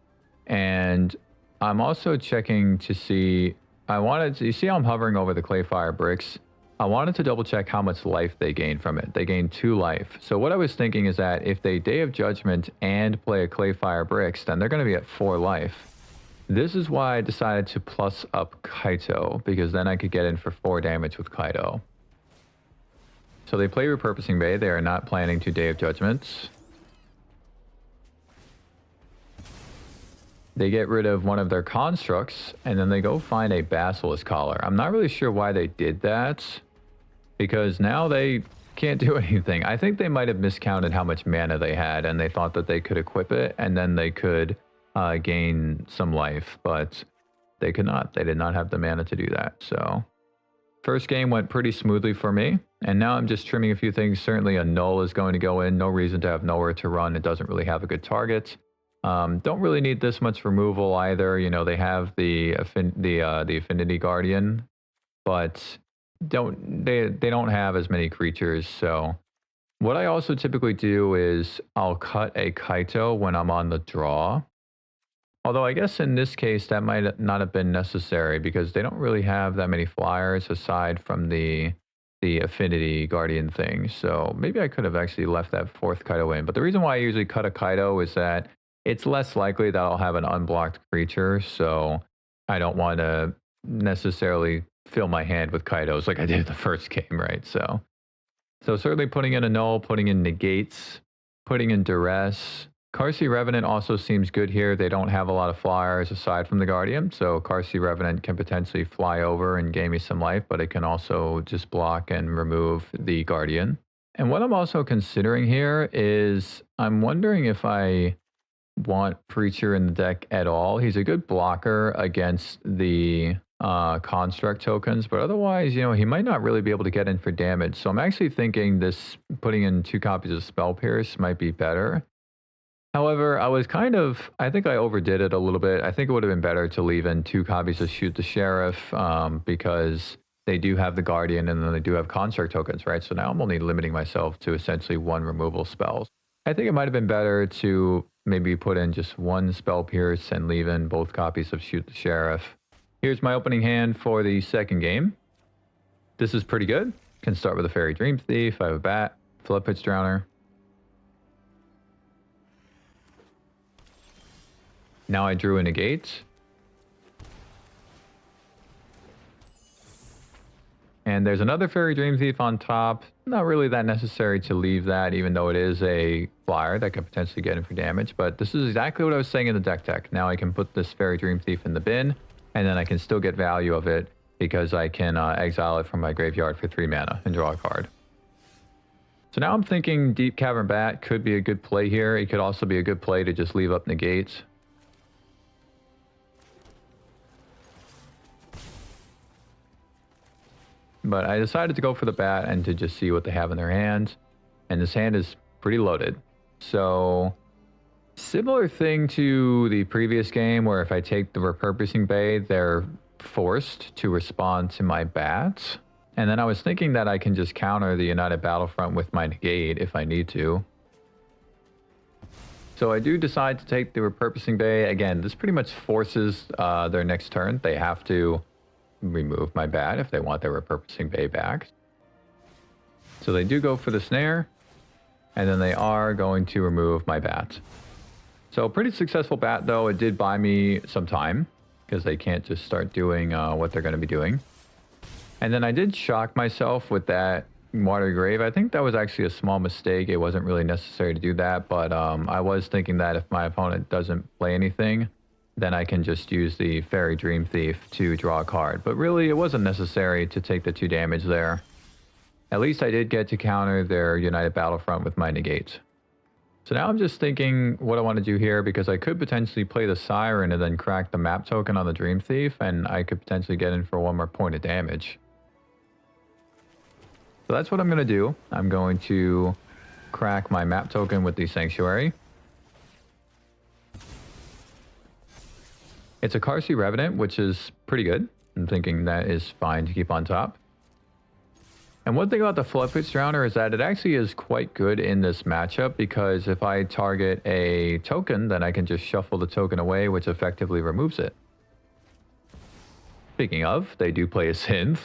Speaker 1: And I'm also checking to see... you see how I'm hovering over the Clayfire bricks? I wanted to double check how much life they gain from it. They gain 2 life. So what I was thinking is that if they Day of Judgment and play a Clayfire bricks, then they're going to be at 4 life. This is why I decided to plus up Kaito, because then I could get in for 4 damage with Kaito. So they play Repurposing Bay. They are not planning to Day of Judgment. They get rid of one of their constructs, and then they go find a Basilisk Collar. I'm not really sure why they did that, because now they can't do anything. I think they might have miscounted how much mana they had, and they thought that they could equip it, and then they could gain some life, but they could not. They did not have the mana to do that. So first game went pretty smoothly for me, and now I'm just trimming a few things. Certainly a Null is going to go in. No reason to have nowhere to run. It doesn't really have a good target. Don't really need this much removal either. You know, they have the Affinity Guardian, but they don't have as many creatures. So what I also typically do is I'll cut a Kaito when I'm on the draw. Although I guess in this case that might not have been necessary, because they don't really have that many flyers aside from the Affinity Guardian thing. So maybe I could have actually left that 4th Kaito in. But the reason why I usually cut a Kaito is that it's less likely that I'll have an unblocked creature, so I don't want to necessarily fill my hand with Kaitos like I did the first game, right? So certainly putting in a Null, putting in Negates, putting in Duress. Karsi Revenant also seems good here. They don't have a lot of flyers aside from the Guardian, so Karsi Revenant can potentially fly over and gain me some life, but it can also just block and remove the Guardian. And what I'm also considering here is I'm wondering if I want Preacher in the deck at all. He's a good blocker against the construct tokens, but otherwise, he might not really be able to get in for damage. So I'm actually thinking this putting in 2 copies of Spell Pierce might be better. However, I think I overdid it a little bit. I think it would have been better to leave in 2 copies of Shoot the Sheriff because they do have the Guardian and then they do have construct tokens, right? So now I'm only limiting myself to essentially 1 removal spell. I think it might have been better to maybe put in just 1 Spell Pierce and leave in both copies of Shoot the Sheriff. Here's my opening hand for the second game. This is pretty good. Can start with a Fairy Dream Thief. I have a Bat, Flood Pitch Drowner. Now I drew a Negate. And there's another Fairy Dream Thief on top. Not really that necessary to leave that, even though it is a flyer that could potentially get in for damage. But this is exactly what I was saying in the deck tech. Now I can put this Fairy Dream Thief in the bin, and then I can still get value of it because I can exile it from my graveyard for 3 mana and draw a card. So now I'm thinking Deep Cavern Bat could be a good play here. It could also be a good play to just leave up Negates. But I decided to go for the Bat and to just see what they have in their hand. And this hand is pretty loaded. So, similar thing to the previous game where if I take the Repurposing Bay, they're forced to respond to my Bat. And then I was thinking that I can just counter the United Battlefront with my Negate if I need to. So I do decide to take the Repurposing Bay. Again, this pretty much forces their next turn. They have to remove my Bat if they want their Repurposing Bay back. So they do go for the Snare, and then they are going to remove my Bat. So pretty successful Bat, though. It did buy me some time because they can't just start doing what they're going to be doing. And then I did shock myself with that Watery Grave. I think that was actually a small mistake. It wasn't really necessary to do that, but I was thinking that if my opponent doesn't play anything, then I can just use the Fairy Dream Thief to draw a card. But really, it wasn't necessary to take the 2 damage there. At least I did get to counter their United Battlefront with my Negate. So now I'm just thinking what I want to do here, because I could potentially play the Siren and then crack the map token on the Dream Thief, and I could potentially get in for 1 more point of damage. So that's what I'm going to do. I'm going to crack my map token with the Sanctuary. It's a Karsi Revenant, which is pretty good. I'm thinking that is fine to keep on top. And one thing about the Flood Pitch Drowner is that it actually is quite good in this matchup, because if I target a token, then I can just shuffle the token away, which effectively removes it. Speaking of, they do play a Synth.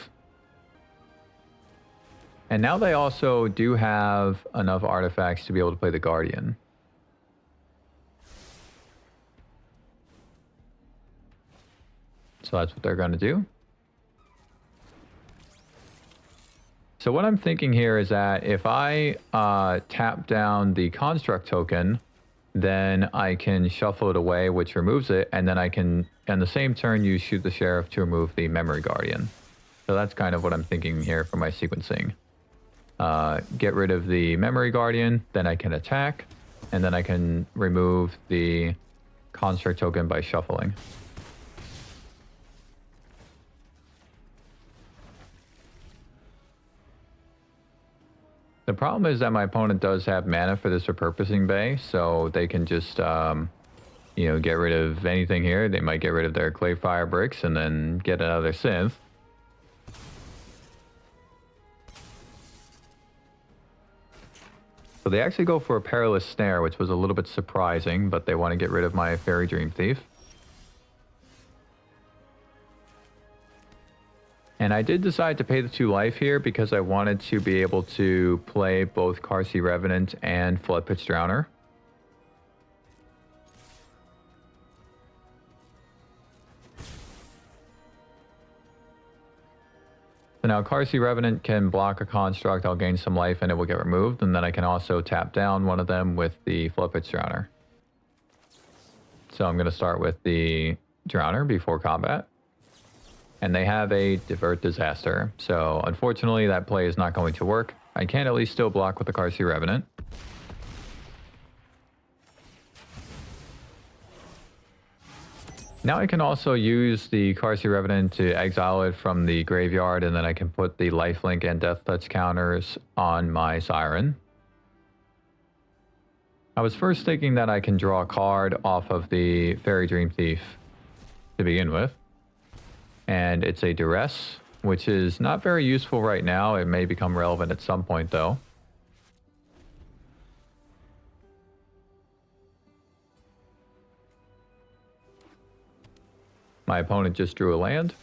Speaker 1: And now they also do have enough artifacts to be able to play the Guardian. So that's what they're going to do. So what I'm thinking here is that if I tap down the construct token, then I can shuffle it away, which removes it, and then I can, on the same turn, use Shoot the Sheriff to remove the Memory Guardian. So that's kind of what I'm thinking here for my sequencing. Get rid of the Memory Guardian, then I can attack, and then I can remove the construct token by shuffling. The problem is that my opponent does have mana for this Repurposing Bay, so they can just, get rid of anything here. They might get rid of their Clayfire Bricks and then get another Synth. So they actually go for a Perilous Snare, which was a little bit surprising, but they want to get rid of my Fairy Dream Thief. And I did decide to pay the 2 life here because I wanted to be able to play both Karsi Revenant and Flood Pitch Drowner. So now Karsi Revenant can block a construct, I'll gain some life and it will get removed, and then I can also tap down one of them with the Flood Pitch Drowner. So I'm going to start with the Drowner before combat. And they have a Divert Disaster. So unfortunately that play is not going to work. I can at least still block with the Carsey Revenant. Now I can also use the Carsey Revenant to exile it from the graveyard, and then I can put the lifelink and death touch counters on my Siren. I was first thinking that I can draw a card off of the Fairy Dream Thief to begin with. And it's a Duress, which is not very useful right now. It may become relevant at some point though. My opponent just drew a land.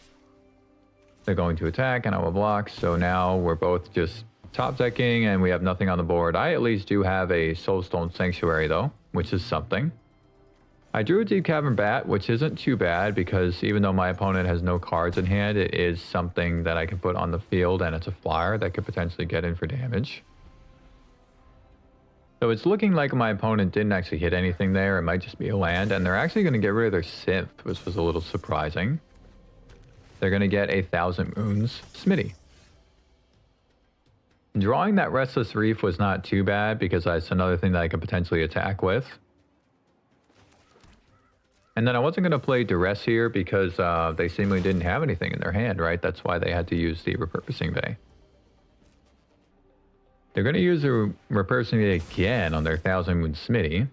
Speaker 1: They're going to attack and I will block. So now we're both just top decking and we have nothing on the board. I at least do have a Soulstone Sanctuary though, which is something. I drew a Deep Cavern Bat, which isn't too bad because even though my opponent has no cards in hand, it is something that I can put on the field and it's a flyer that could potentially get in for damage. So it's looking like my opponent didn't actually hit anything there. It might just be a land, and they're actually going to get rid of their Synth, which was a little surprising. They're going to get a Thousand Moons Smitty. Drawing that Restless Reef was not too bad because that's another thing that I could potentially attack with. And then I wasn't going to play Duress here because they seemingly didn't have anything in their hand, right? That's why they had to use the Repurposing Bay. They're going to use the Repurposing Bay again on their Thousand Moon Smitty.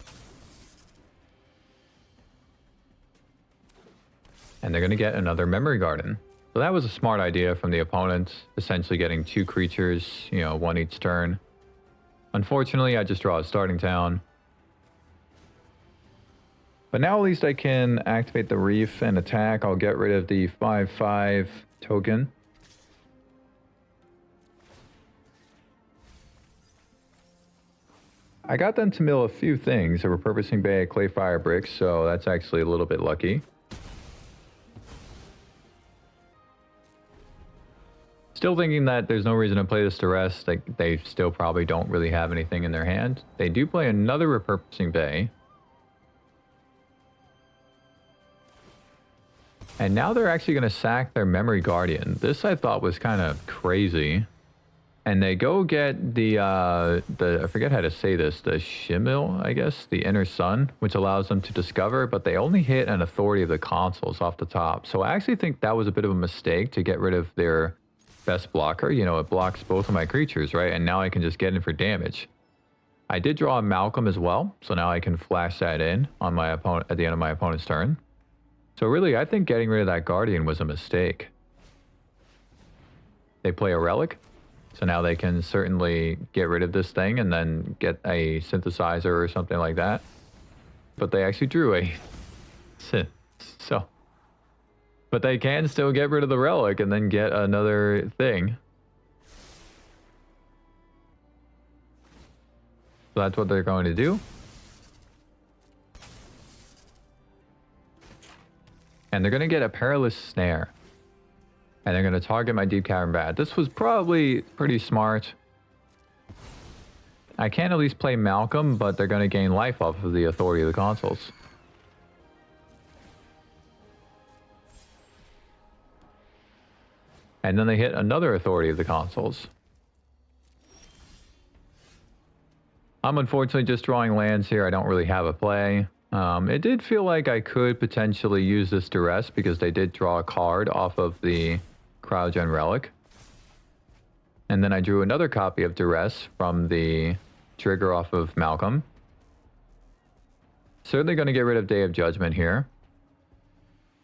Speaker 1: And they're going to get another Memory Garden. So that was a smart idea from the opponent, essentially getting 2 creatures, you know, 1 each turn. Unfortunately, I just draw a Starting Town. But now at least I can activate the Reef and attack. I'll get rid of the 5/5 token. I got them to mill a few things, a Repurposing Bay, a Clay Fire Brick, so that's actually a little bit lucky. Still thinking that there's no reason to play this Duress. They still probably don't really have anything in their hand. They do play another Repurposing Bay. And now they're actually going to sack their Memory Guardian. This I thought was kind of crazy. And they go get the I forget how to say this, the Shimil, I guess, the Inner Sun, which allows them to discover, but they only hit an Authority of the Consuls off the top. So I actually think that was a bit of a mistake to get rid of their best blocker. You know, it blocks both of my creatures, right? And now I can just get in for damage. I did draw a Malcolm as well, so now I can flash that in on my opponent at the end of my opponent's turn. So really, I think getting rid of that Guardian was a mistake. They play a Relic. So now they can certainly get rid of this thing and then get a Synthesizer or something like that. But they actually drew a Synth. So, but they can still get rid of the Relic and then get another thing. So that's what they're going to do. And they're going to get a Perilous Snare. And they're going to target my Deep Cavern Bat. This was probably pretty smart. I can at least play Malcolm, but they're going to gain life off of the Authority of the Consuls. And then they hit another Authority of the Consuls. I'm unfortunately just drawing lands here. I don't really have a play. It did feel like I could potentially use this Duress because they did draw a card off of the Cryogen Relic. And then I drew another copy of Duress from the trigger off of Malcolm. Certainly going to get rid of Day of Judgment here.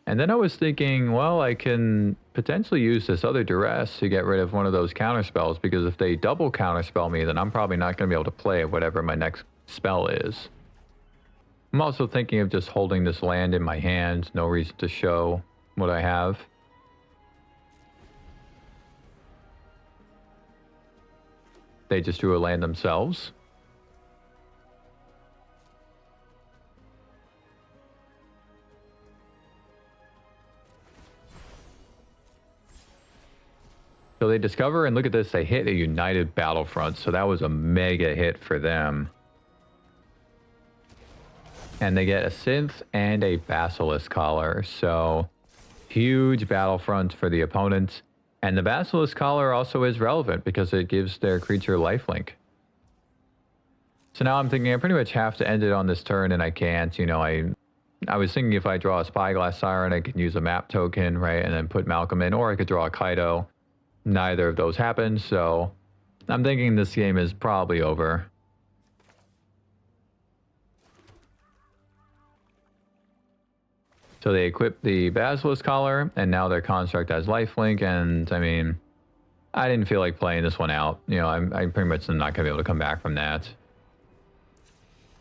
Speaker 1: And then I was thinking, well, I can potentially use this other Duress to get rid of one of those counterspells, because if they double counterspell me, then I'm probably not going to be able to play whatever my next spell is. I'm also thinking of just holding this land in my hand. No reason to show what I have. They just drew a land themselves. So they discover, and look at this, they hit a United Battlefront. So that was a mega hit for them. And they get a Synth and a Basilisk Collar. So huge Battlefront for the opponent. And the Basilisk Collar also is relevant because it gives their creature lifelink. So now I'm thinking I pretty much have to end it on this turn, and I can't. You know, I was thinking if I draw a Spyglass Siren, I could use a map token, right, and then put Malcolm in, or I could draw a Kaido. Neither of those happened, so I'm thinking this game is probably over. So they equipped the Basilisk Collar, and now their construct has lifelink, and I mean, I didn't feel like playing this one out. You know, I pretty much am not going to be able to come back from that.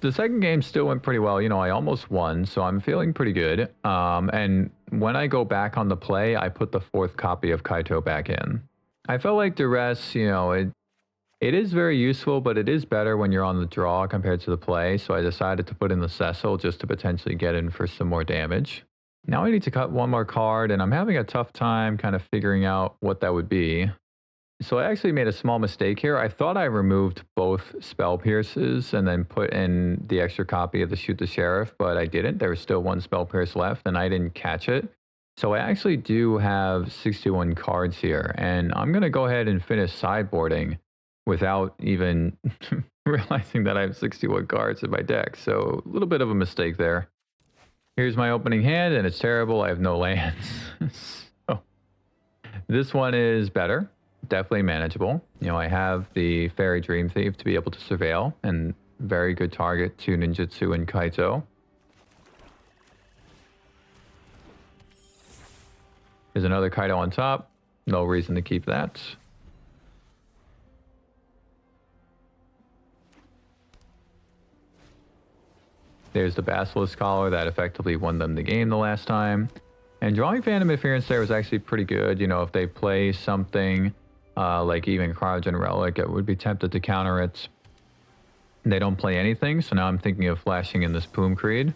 Speaker 1: The second game still went pretty well. You know, I almost won, so I'm feeling pretty good. And when I go back on the play, I put the 4th copy of Kaito back in. I felt like Duress, you know, it is very useful, but it is better when you're on the draw compared to the play. So I decided to put in the Cecil just to potentially get in for some more damage. Now I need to cut one more card, and I'm having a tough time kind of figuring out what that would be. So I actually made a small mistake here. I thought I removed both Spell Pierces and then put in the extra copy of the Shoot the Sheriff, but I didn't. There was still one Spell Pierce left, and I didn't catch it. So I actually do have 61 cards here, and I'm going to go ahead and finish sideboarding without even realizing that I have 61 cards in my deck. So a little bit of a mistake there. Here's my opening hand, and it's terrible. I have no lands. So this one is better. Definitely manageable. You know, I have the Fairy Dream Thief to be able to surveil, and very good target to Ninjutsu and Kaito. There's another Kaito on top. No reason to keep that. There's the Basilisk Collar that effectively won them the game the last time. And drawing Phantom Interference there was actually pretty good. You know, if they play something like even Cryogen Relic, I would be tempted to counter it. They don't play anything, so now I'm thinking of flashing in this Poom Creed.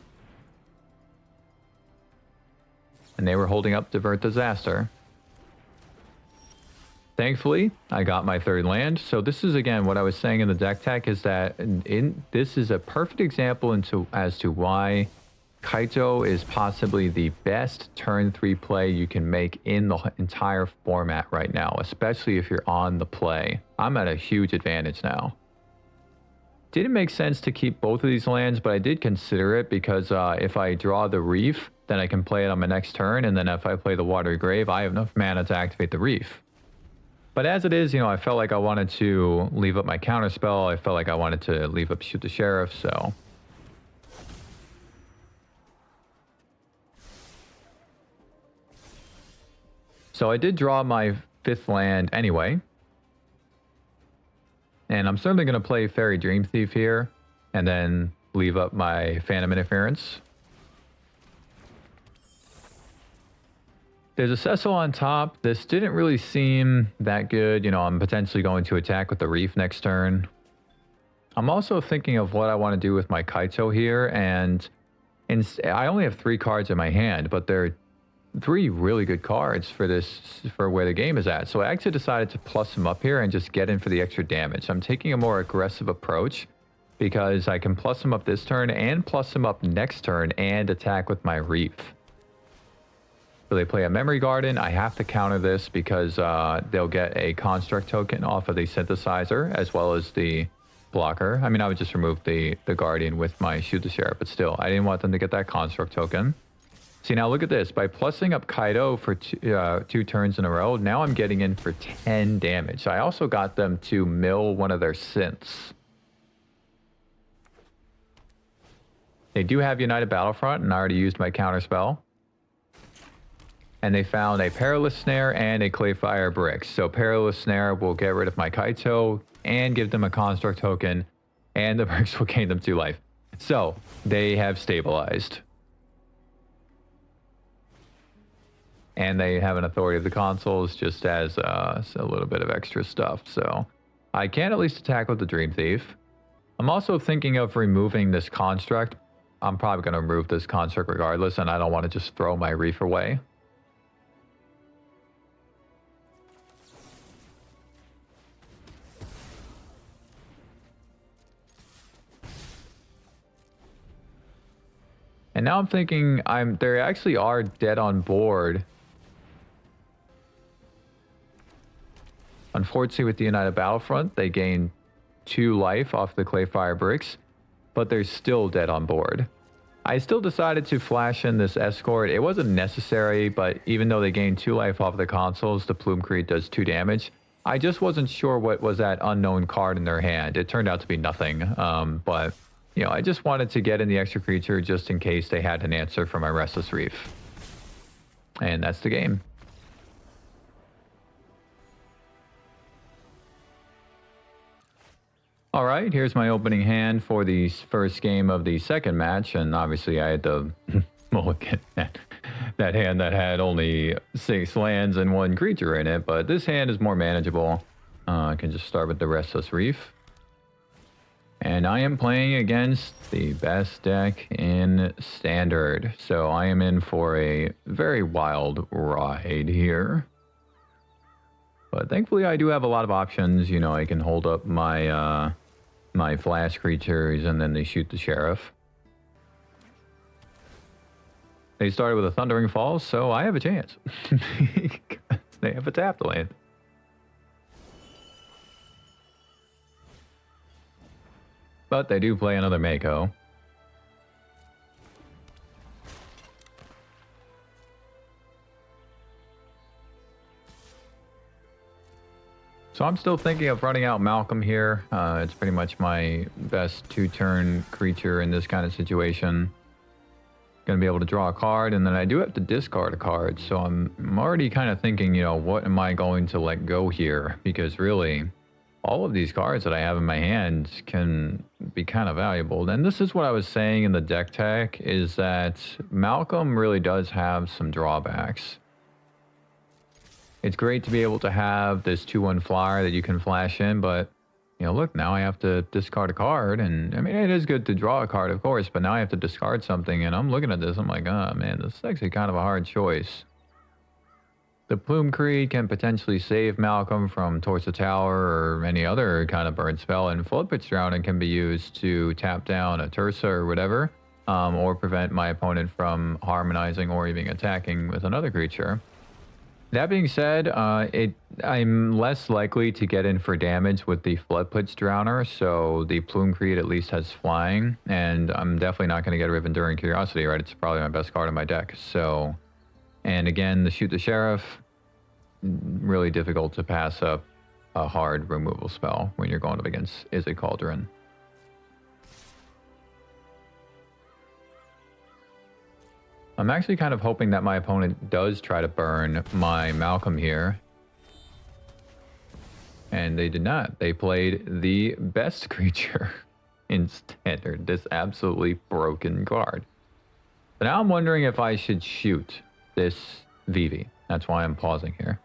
Speaker 1: And they were holding up Divert Disaster. Thankfully, I got my 3rd land. So this is, again, what I was saying in the deck tech is that this is a perfect example as to why Kaito is possibly the best turn 3 play you can make in the entire format right now, especially if you're on the play. I'm at a huge advantage now. Didn't make sense to keep both of these lands, but I did consider it because if I draw the Reef, then I can play it on my next turn, and then if I play the Watery Grave, I have enough mana to activate the Reef. But as it is, you know, I felt like I wanted to leave up my counterspell. I felt like I wanted to leave up Shoot the Sheriff, so... So I did draw my 5th land anyway. And I'm certainly going to play Fairy Dream Thief here, and then leave up my Phantom Interference. There's a Cecil on top. This didn't really seem that good. You know, I'm potentially going to attack with the Reef next turn. I'm also thinking of what I want to do with my Kaito here, and I only have 3 cards in my hand, but they're 3 really good cards for where the game is at. So I actually decided to plus them up here and just get in for the extra damage. I'm taking a more aggressive approach because I can plus them up this turn and plus them up next turn and attack with my Reef. So they play a Memory Garden. I have to counter this because they'll get a Construct token off of the Synthesizer as well as the blocker. I mean, I would just remove the Guardian with my Shoot the Sheriff, but still, I didn't want them to get that Construct token. See, now look at this. By plussing up Kaito for 2 turns in a row, now I'm getting in for 10 damage. I also got them to mill one of their synths. They do have United Battlefront, and I already used my counterspell. And they found a Perilous Snare and a Clayfire Brick. So Perilous Snare will get rid of my Kaito and give them a Construct token, and the Bricks will gain them 2 life. So they have stabilized. And they have an Authority of the Consuls just as a little bit of extra stuff. So I can at least attack with the Dream Thief. I'm also thinking of removing this Construct. I'm probably going to remove this Construct regardless, and I don't want to just throw my Reef away. And now I'm thinking they actually are dead on board. Unfortunately, with the United Battlefront, they gain 2 life off the Clayfire bricks, but they're still dead on board. I still decided to flash in this escort. It wasn't necessary, but even though they gain 2 life off the consoles, the Plume Creed does 2 damage. I just wasn't sure what was that unknown card in their hand. It turned out to be nothing, but you know, I just wanted to get in the extra creature just in case they had an answer for my Restless Reef. And that's the game. All right, here's my opening hand for the first game of the second match, and obviously I had to mulligan that hand that had only 6 lands and 1 creature in it, but this hand is more manageable. I can just start with the Restless Reef. And I am playing against the best deck in Standard, so I am in for a very wild ride here. But thankfully I do have a lot of options. You know, I can hold up my my flash creatures and then they shoot the sheriff. They started with a Thundering Falls, so I have a chance. Because they have a tapped land. But they do play another Mako. So I'm still thinking of running out Malcolm here. It's pretty much my best 2-turn creature in this kind of situation. Going to be able to draw a card, and then I do have to discard a card. So I'm already kind of thinking, you know, what am I going to let go here? Because really, all of these cards that I have in my hand can be kind of valuable. And this is what I was saying in the deck tech, is that Malcolm really does have some drawbacks. It's great to be able to have this 2/1 flyer that you can flash in, but, you know, look, now I have to discard a card. And, I mean, it is good to draw a card, of course, but now I have to discard something. And I'm looking at this, I'm like, oh, man, this is actually kind of a hard choice. The Plume Creed can potentially save Malcolm from Torch the Tower or any other kind of burn spell, and Floodpit's Drowning can be used to tap down a Tursa or whatever, or prevent my opponent from harmonizing or even attacking with another creature. That being said, I'm less likely to get in for damage with the Floodpit's Drowner, so the Plume Creed at least has flying, and I'm definitely not going to get rid of Enduring Curiosity, right? It's probably my best card in my deck, so... And again, the Shoot the Sheriff, really difficult to pass up a hard removal spell when you're going up against Izzet Cauldron. I'm actually kind of hoping that my opponent does try to burn my Malcolm here. And they did not. They played the best creature in Standard, this absolutely broken card. But now I'm wondering if I should shoot this Vivi. That's why I'm pausing here.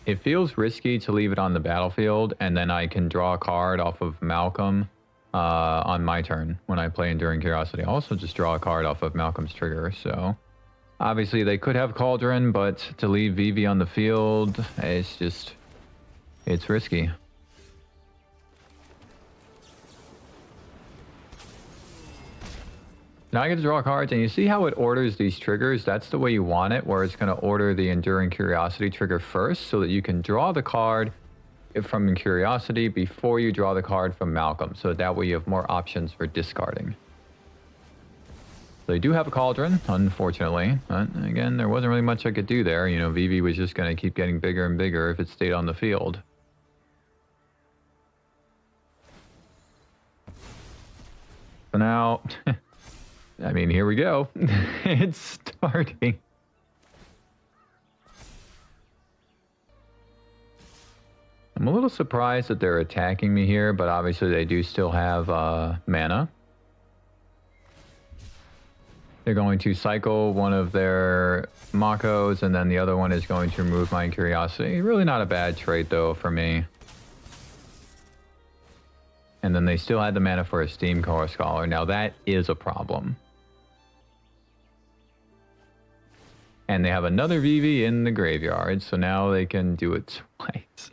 Speaker 1: It feels risky to leave it on the battlefield, and then I can draw a card off of Malcolm on my turn when I play Enduring Curiosity. I also just draw a card off of Malcolm's trigger, so... Obviously, they could have Cauldron, but to leave Vivi on the field, it's just... It's risky. Now I get to draw cards, and you see how it orders these triggers? That's the way you want it, where it's going to order the Enduring Curiosity trigger first, so that you can draw the card from Curiosity before you draw the card from Malcolm, so that way you have more options for discarding. So they do have a Cauldron, unfortunately. But again, there wasn't really much I could do there. You know, Vivi was just going to keep getting bigger and bigger if it stayed on the field. So now, I mean, here we go. It's starting. I'm a little surprised that they're attacking me here, but obviously they do still have mana. They're going to cycle one of their Makos, and then the other one is going to remove my Curiosity. Really not a bad trade, though, for me. And then they still had the mana for a Steam Core Scholar. Now, that is a problem. And they have another Vivi in the graveyard, so now they can do it twice.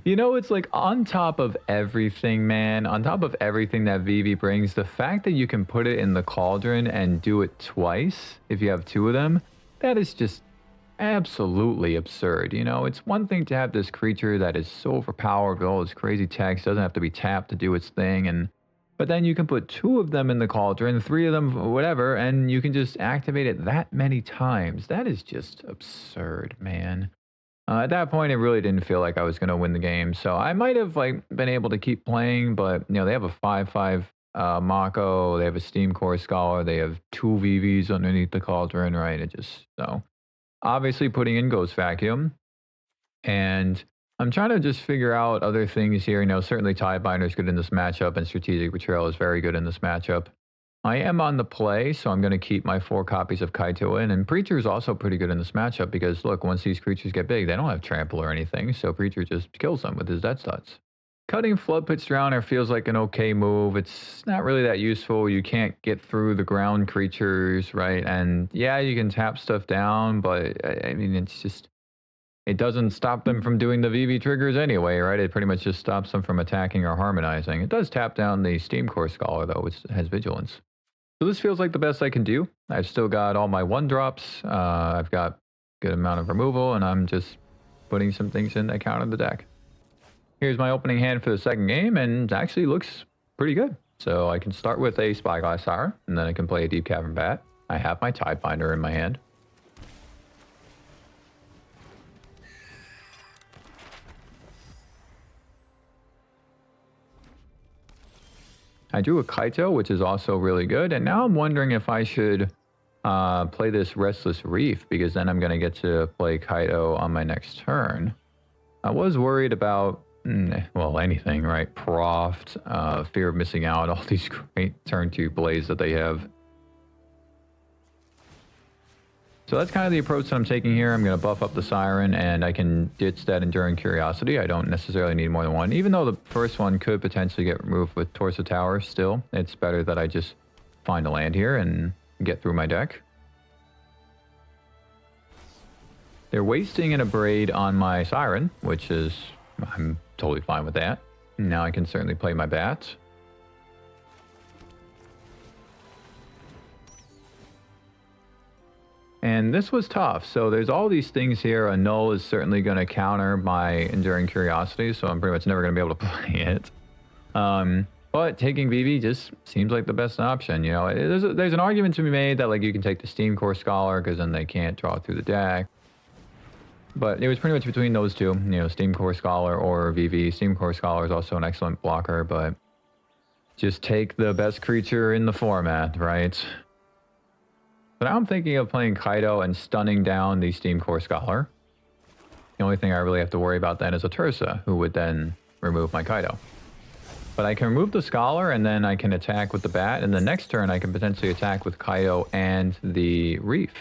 Speaker 1: You know, it's like on top of everything, man, on top of everything that Vivi brings, the fact that you can put it in the Cauldron and do it twice, if you have 2 of them, that is just absolutely absurd. You know, it's one thing to have this creature that is so overpowered with all this crazy text, doesn't have to be tapped to do its thing, and but then you can put 2 of them in the cauldron, 3 of them, whatever, and you can just activate it that many times. That is just absurd, man. At that point, it really didn't feel like I was going to win the game, so I might have like been able to keep playing, but you know, they have a 5/5 Mako, they have a Steam Core Scholar, they have 2 VVs underneath the cauldron, right? It just so obviously putting in Ghost Vacuum, and I'm trying to just figure out other things here. You know, certainly Tidebinder is good in this matchup, and Strategic Betrayal is very good in this matchup. I am on the play, so I'm going to keep my 4 copies of Kaito in. And Preacher is also pretty good in this matchup because, look, once these creatures get big, they don't have Trample or anything, so Preacher just kills them with his Death Stats. Cutting Floodpits Drowner feels like an okay move. It's not really that useful. You can't get through the ground creatures, right? And yeah, you can tap stuff down, but I mean, it's just... it doesn't stop them from doing the VV triggers anyway, right? It pretty much just stops them from attacking or harmonizing. It does tap down the Steam Core Scholar, though, which has Vigilance. So this feels like the best I can do. I've still got all my 1-drops. I've got a good amount of removal, and I'm just putting some things in that counter the deck. Here's my opening hand for the second game, and it actually looks pretty good. So I can start with a Spyglass Siren, and then I can play a Deep Cavern Bat. I have my Tidebinder in my hand. I drew a Kaito, which is also really good, and now I'm wondering if I should play this Restless Reef, because then I'm going to get to play Kaito on my next turn. I was worried about, well, anything, right? Proft, fear of missing out, all these great turn 2 plays that they have. So that's kind of the approach that I'm taking here. I'm going to buff up the Siren, and I can ditch that Enduring Curiosity. I don't necessarily need more than 1. Even though the first one could potentially get removed with Torso Tower still, it's better that I just find a land here and get through my deck. They're wasting an Abrade on my Siren, which is... I'm totally fine with that. Now I can certainly play my Bat. And this was tough. So there's all these things here. A Null is certainly going to counter my Enduring Curiosity, so I'm pretty much never going to be able to play it. But taking VV just seems like the best option. You know, there's an argument to be made that like you can take the Steam Core Scholar because then they can't draw through the deck. But it was pretty much between those two, you know, Steam Core Scholar or VV. Steam Core Scholar is also an excellent blocker, but just take the best creature in the format, right? But now I'm thinking of playing Kaito and stunning down the Steam Core Scholar. The only thing I really have to worry about then is a Tursa, who would then remove my Kaito. But I can remove the Scholar, and then I can attack with the Bat, and the next turn I can potentially attack with Kaito and the Reef.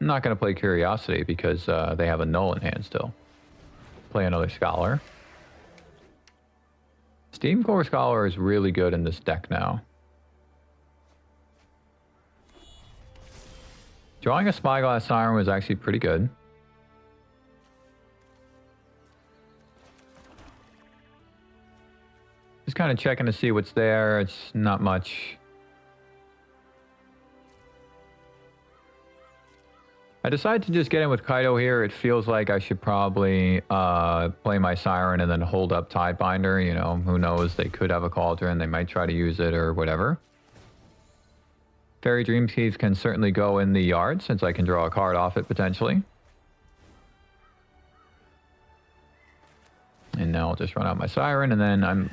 Speaker 1: I'm not going to play Curiosity because they have a Null in hand still. Play another Scholar. Steam Core Scholar is really good in this deck now. Drawing a Spyglass Siren was actually pretty good. Just kind of checking to see what's there. It's not much. I decided to just get in with Kaito here. It feels like I should probably play my Siren and then hold up Tidebinder. You know, who knows? They could have a Cauldron. They might try to use it or whatever. Fairy Dream Thief can certainly go in the yard since I can draw a card off it potentially. And now I'll just run out my Siren, and then I'm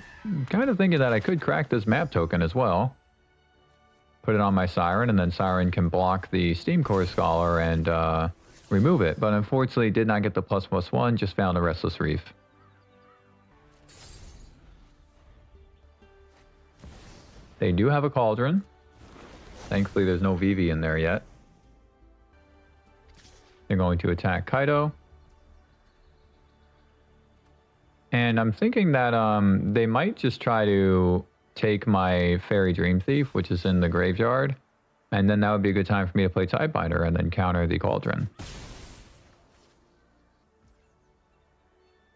Speaker 1: kind of thinking that I could crack this map token as well. Put it on my Siren, and then Siren can block the Steam Core Scholar and remove it. But unfortunately did not get the ++1, just found a Restless Reef. They do have a Cauldron. Thankfully, there's no VV in there yet. They're going to attack Kaito. And I'm thinking that they might just try to take my Fairy Dream Thief, which is in the graveyard. And then that would be a good time for me to play Tidebinder and then counter the Cauldron.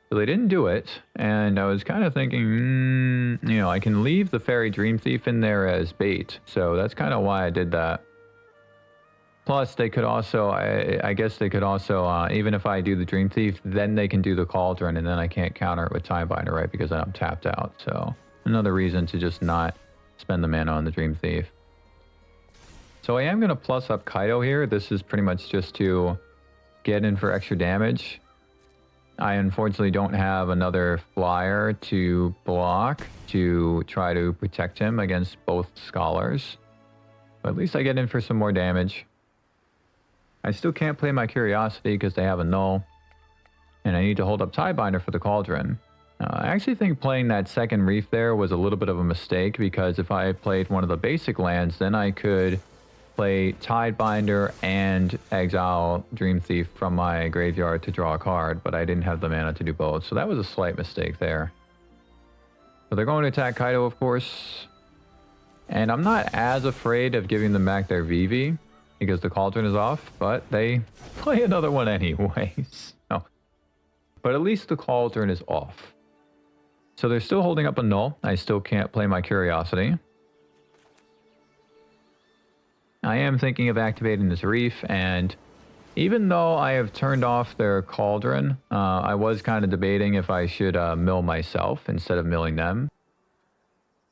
Speaker 1: So they didn't do it, and I was kind of thinking, you know, I can leave the Fairy Dream Thief in there as bait. So that's kind of why I did that. Plus, they could also, I guess they could also, even if I do the Dream Thief, then they can do the Cauldron, and then I can't counter it with Timebinder, right? Because I'm tapped out. So another reason to just not spend the mana on the Dream Thief. So I am going to plus up Kaido here. This is pretty much just to get in for extra damage. I unfortunately don't have another flyer to block to try to protect him against both Scholars. But at least I get in for some more damage. I still can't play my Curiosity because they have a null. And I need to hold up Tidebinder for the Cauldron. I actually think playing that second Reef there was a little bit of a mistake, because if I played one of the basic lands, then I could play Tidebinder and exile Dream Thief from my graveyard to draw a card, but I didn't have the mana to do both, so that was a slight mistake there. So they're going to attack Kaido, of course. And I'm not as afraid of giving them back their VV, because the Cauldron is off, but they play another one anyways. Oh. But at least the Cauldron is off. So they're still holding up a null. I still can't play my Curiosity. I am thinking of activating this Reef, and even though I have turned off their Cauldron, I was kind of debating if I should mill myself instead of milling them.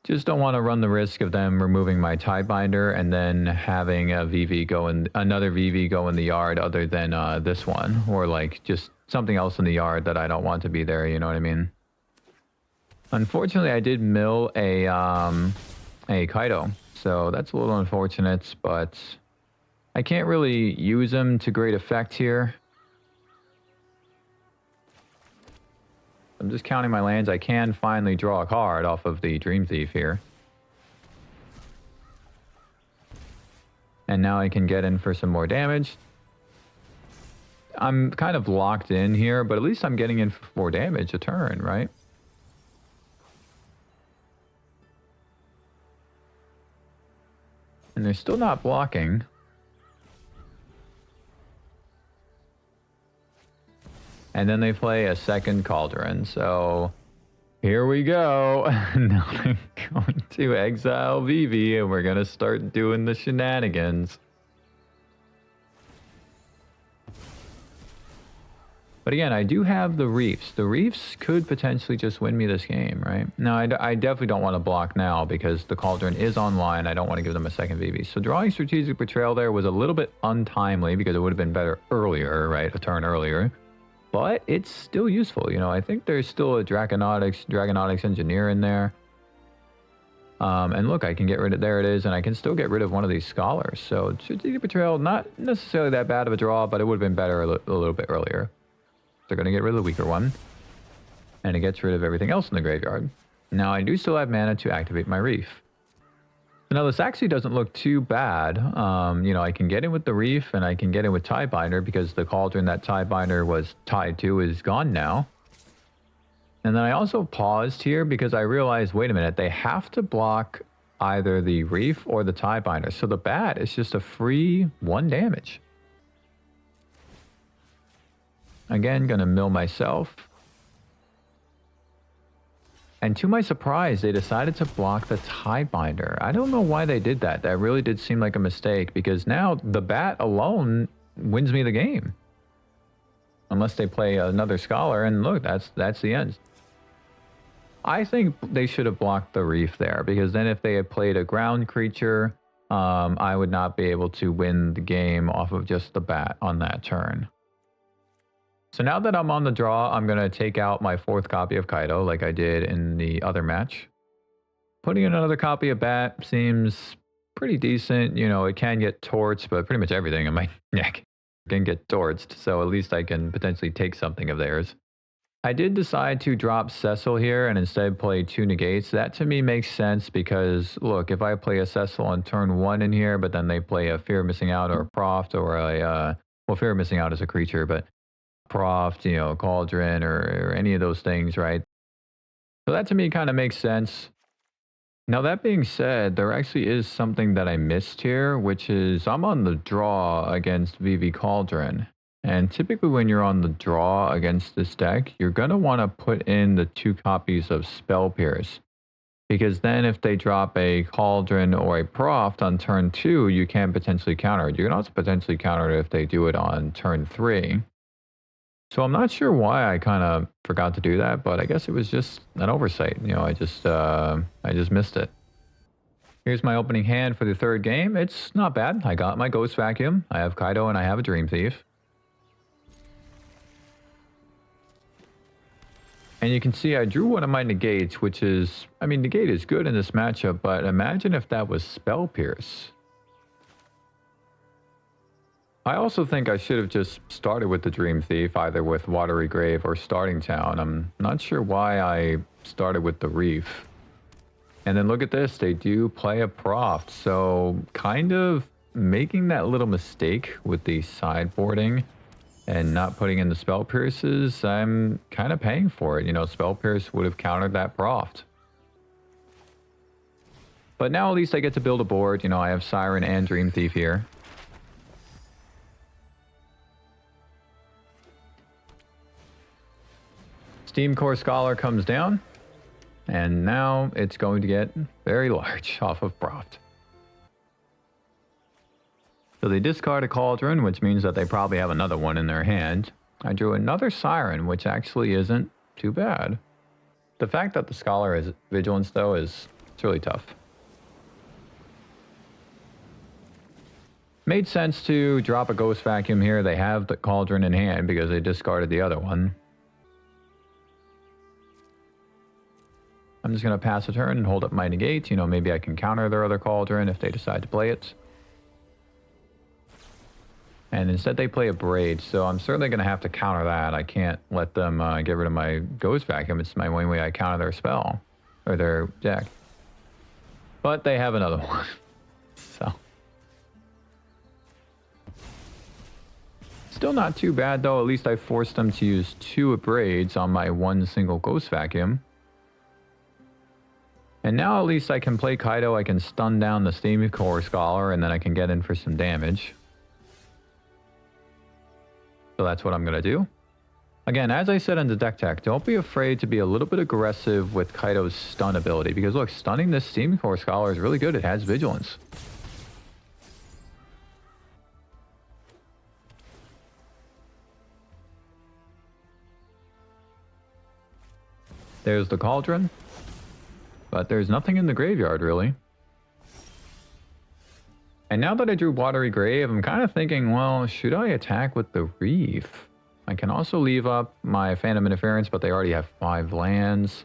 Speaker 1: Just don't want to run the risk of them removing my Tidebinder and then having a VV go in, another VV go in the yard other than this one, or like just something else in the yard that I don't want to be there, you know what I mean? Unfortunately, I did mill a Kaido. So that's a little unfortunate, but I can't really use them to great effect here. I'm just counting my lands. I can finally draw a card off of the Dream Thief here. And now I can get in for some more damage. I'm kind of locked in here, but at least I'm getting in for 4 damage a turn, right? And they're still not blocking. And then they play a second Cauldron. So here we go. Now they're going to exile VV, and we're going to start doing the shenanigans. But again, I do have the Reefs. The Reefs could potentially just win me this game, right? Now, I definitely don't want to block now because the Cauldron is online. I don't want to give them a second VV. So drawing Strategic Betrayal there was a little bit untimely because it would have been better earlier, right? A turn earlier. But it's still useful, you know. I think there's still a Dragonautics Engineer in there. And look, I can get rid of, there it is, and I can still get rid of one of these Scholars. So Strategic Betrayal, not necessarily that bad of a draw, but it would have been better a little bit earlier. They're going to get rid of the weaker one. And it gets rid of everything else in the graveyard. Now, I do still have mana to activate my Reef. Now, this actually doesn't look too bad. You know, I can get in with the Reef, and I can get in with Tidebinder, because the Cauldron that Tidebinder was tied to is gone now. And then I also paused here because I realized, wait a minute, they have to block either the Reef or the Tidebinder. So the bat is just a free 1 damage. Again, gonna mill myself. And to my surprise, they decided to block the Tidebinder. I don't know why they did that. That really did seem like a mistake, because now the bat alone wins me the game. Unless they play another Scholar, and look, that's the end. I think they should have blocked the Reef there, because then if they had played a ground creature, I would not be able to win the game off of just the bat on that turn. So now that I'm on the draw, I'm going to take out my 4th copy of Kaido like I did in the other match. Putting in another copy of Bat seems pretty decent. You know, it can get torched, but pretty much everything in my deck can get torched. So at least I can potentially take something of theirs. I did decide to drop Cecil here and instead play 2 negates. That to me makes sense because, look, if I play a Cecil on turn 1 in here, but then they play a Fear of Missing Out or a Proft or a, well, Fear of Missing Out is a creature, but Proft, you know, Cauldron or any of those things, right? So that to me kind of makes sense. Now, that being said, there actually is something that I missed here, which is I'm on the draw against VV Cauldron. And typically when you're on the draw against this deck, you're going to want to put in the 2 copies of Spell Pierce. Because then if they drop a Cauldron or a Proft on turn 2, you can potentially counter it. You can also potentially counter it if they do it on turn 3. So I'm not sure why I kind of forgot to do that, but I guess it was just an oversight. You know, I just missed it. Here's my opening hand for the third game. It's not bad. I got my Ghost Vacuum. I have Kaido and I have a Dream Thief. And you can see I drew one of my negates, which is, I mean, negate is good in this matchup, but imagine if that was Spell Pierce. I also think I should have just started with the Dream Thief, either with Watery Grave or Starting Town. I'm not sure why I started with the Reef. And then look at this, they do play a Proft, so kind of making that little mistake with the sideboarding and not putting in the Spell Pierces, I'm kind of paying for it. You know, Spell Pierce would have countered that Proft. But now at least I get to build a board. You know, I have Siren and Dream Thief here. Steam Core Scholar comes down, and now it's going to get very large off of Proft. So they discard a Cauldron, which means that they probably have another one in their hand. I drew another Siren, which actually isn't too bad. The fact that the Scholar has Vigilance, though, it's really tough. Made sense to drop a Ghost Vacuum here. They have the Cauldron in hand because they discarded the other one. I'm just going to pass a turn and hold up my negate. You know, maybe I can counter their other Cauldron if they decide to play it. And instead they play a Braid, so I'm certainly going to have to counter that. I can't let them get rid of my Ghost Vacuum. It's my only way I counter their spell, or their deck. But they have another one, so. Still not too bad though, at least I forced them to use 2 Braids on my one single Ghost Vacuum. And now at least I can play Kaido, I can stun down the Steam Core Scholar, and then I can get in for some damage. So that's what I'm going to do. Again, as I said in the deck tech, don't be afraid to be a little bit aggressive with Kaido's stun ability. Because look, stunning this Steam Core Scholar is really good. It has Vigilance. There's the Cauldron. But there's nothing in the graveyard, really. And now that I drew Watery Grave, I'm kind of thinking, well, should I attack with the Reef? I can also leave up my Phantom Interference, but they already have 5 lands.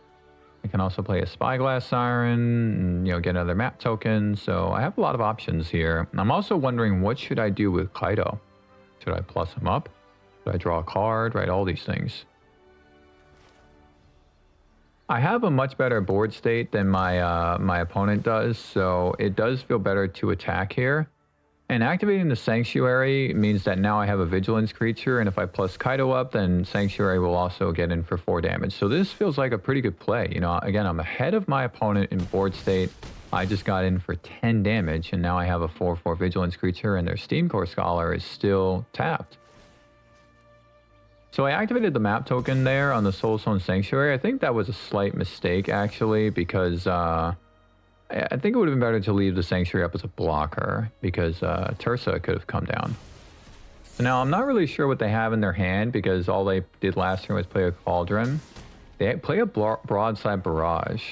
Speaker 1: I can also play a Spyglass Siren and, you know, get another map token. So I have a lot of options here. I'm also wondering, what should I do with Kaido? Should I plus him up? Should I draw a card? Right, all these things. I have a much better board state than my opponent does, so it does feel better to attack here. And activating the Sanctuary means that now I have a Vigilance creature, and if I plus Kaido up, then Sanctuary will also get in for 4 damage. So this feels like a pretty good play. You know, again, I'm ahead of my opponent in board state. I just got in for 10 damage, and now I have a 4/4 Vigilance creature, and their Steam Core Scholar is still tapped. So I activated the map token there on the Soulstone Sanctuary. I think that was a slight mistake, actually, because I think it would have been better to leave the Sanctuary up as a blocker, because Tursa could have come down. So now I'm not really sure what they have in their hand, because all they did last turn was play a Cauldron. They play a Broadside Barrage.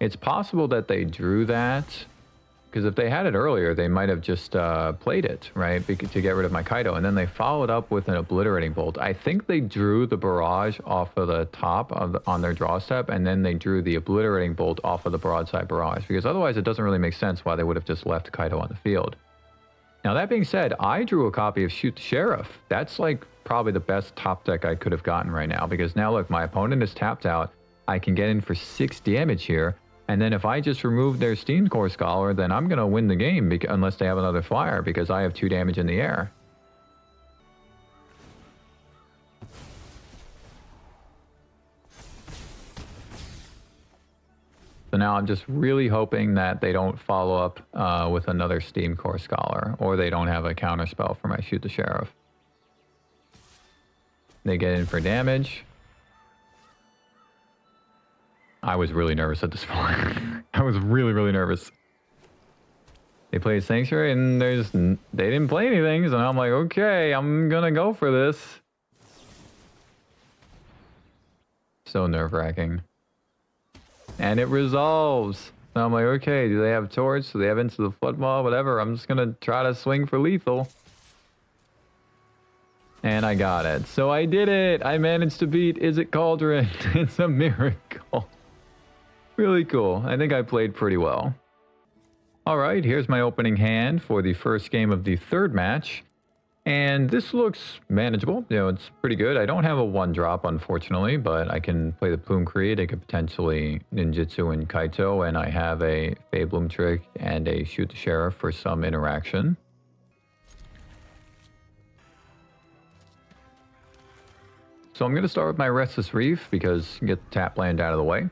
Speaker 1: It's possible that they drew that, because if they had it earlier, they might have just played it, right, to get rid of my Kaido. And then they followed up with an Obliterating Bolt. I think they drew the Barrage off of the top on their draw step, and then they drew the Obliterating Bolt off of the Broadside Barrage, because otherwise it doesn't really make sense why they would have just left Kaido on the field. Now, that being said, I drew a copy of Shoot the Sheriff. That's like probably the best top deck I could have gotten right now, because now look, my opponent is tapped out. I can get in for 6 damage here. And then if I just remove their Steam Core Scholar, then I'm going to win the game unless they have another flyer, because I have 2 damage in the air. So now I'm just really hoping that they don't follow up with another Steam Core Scholar, or they don't have a counter spell for my Shoot the Sheriff. They get in for damage. I was really nervous at this point. was really, really nervous. They played Sanctuary, and they didn't play anything, so I'm like, okay, I'm gonna go for this. So nerve-wracking. And it resolves. So I'm like, okay, do they have Torch? Do they have Into the Flood Maw? Whatever, I'm just gonna try to swing for lethal. And I got it. So I did it! I managed to beat Izzet Cauldron. It's a miracle. Really cool. I think I played pretty well. Alright, here's my opening hand for the first game of the third match. And this looks manageable. You know, it's pretty good. I don't have a 1-drop, unfortunately, but I can play the Plume Creed. I could potentially ninjutsu and Kaito, and I have a Fabloom Trick and a Shoot the Sheriff for some interaction. So I'm going to start with my Restless Reef because you get the tap land out of the way.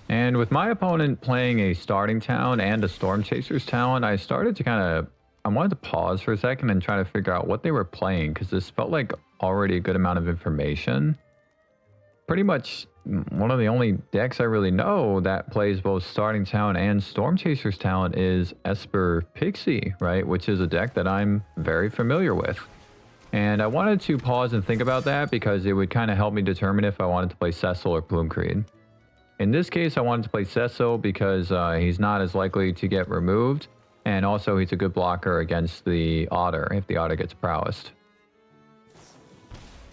Speaker 1: And with my opponent playing a starting town and a Storm Chaser's talent, I started to I wanted to pause for a second and try to figure out what they were playing, because this felt like already a good amount of information. Pretty much one of the only decks I really know that plays both starting town and Storm Chaser's talent is Esper Pixie, right? Which is a deck that I'm very familiar with. And I wanted to pause and think about that because it would kind of help me determine if I wanted to play Cecil or Plume Creed. In this case, I wanted to play Cecil because he's not as likely to get removed, and also he's a good blocker against the Otter if the Otter gets prowessed.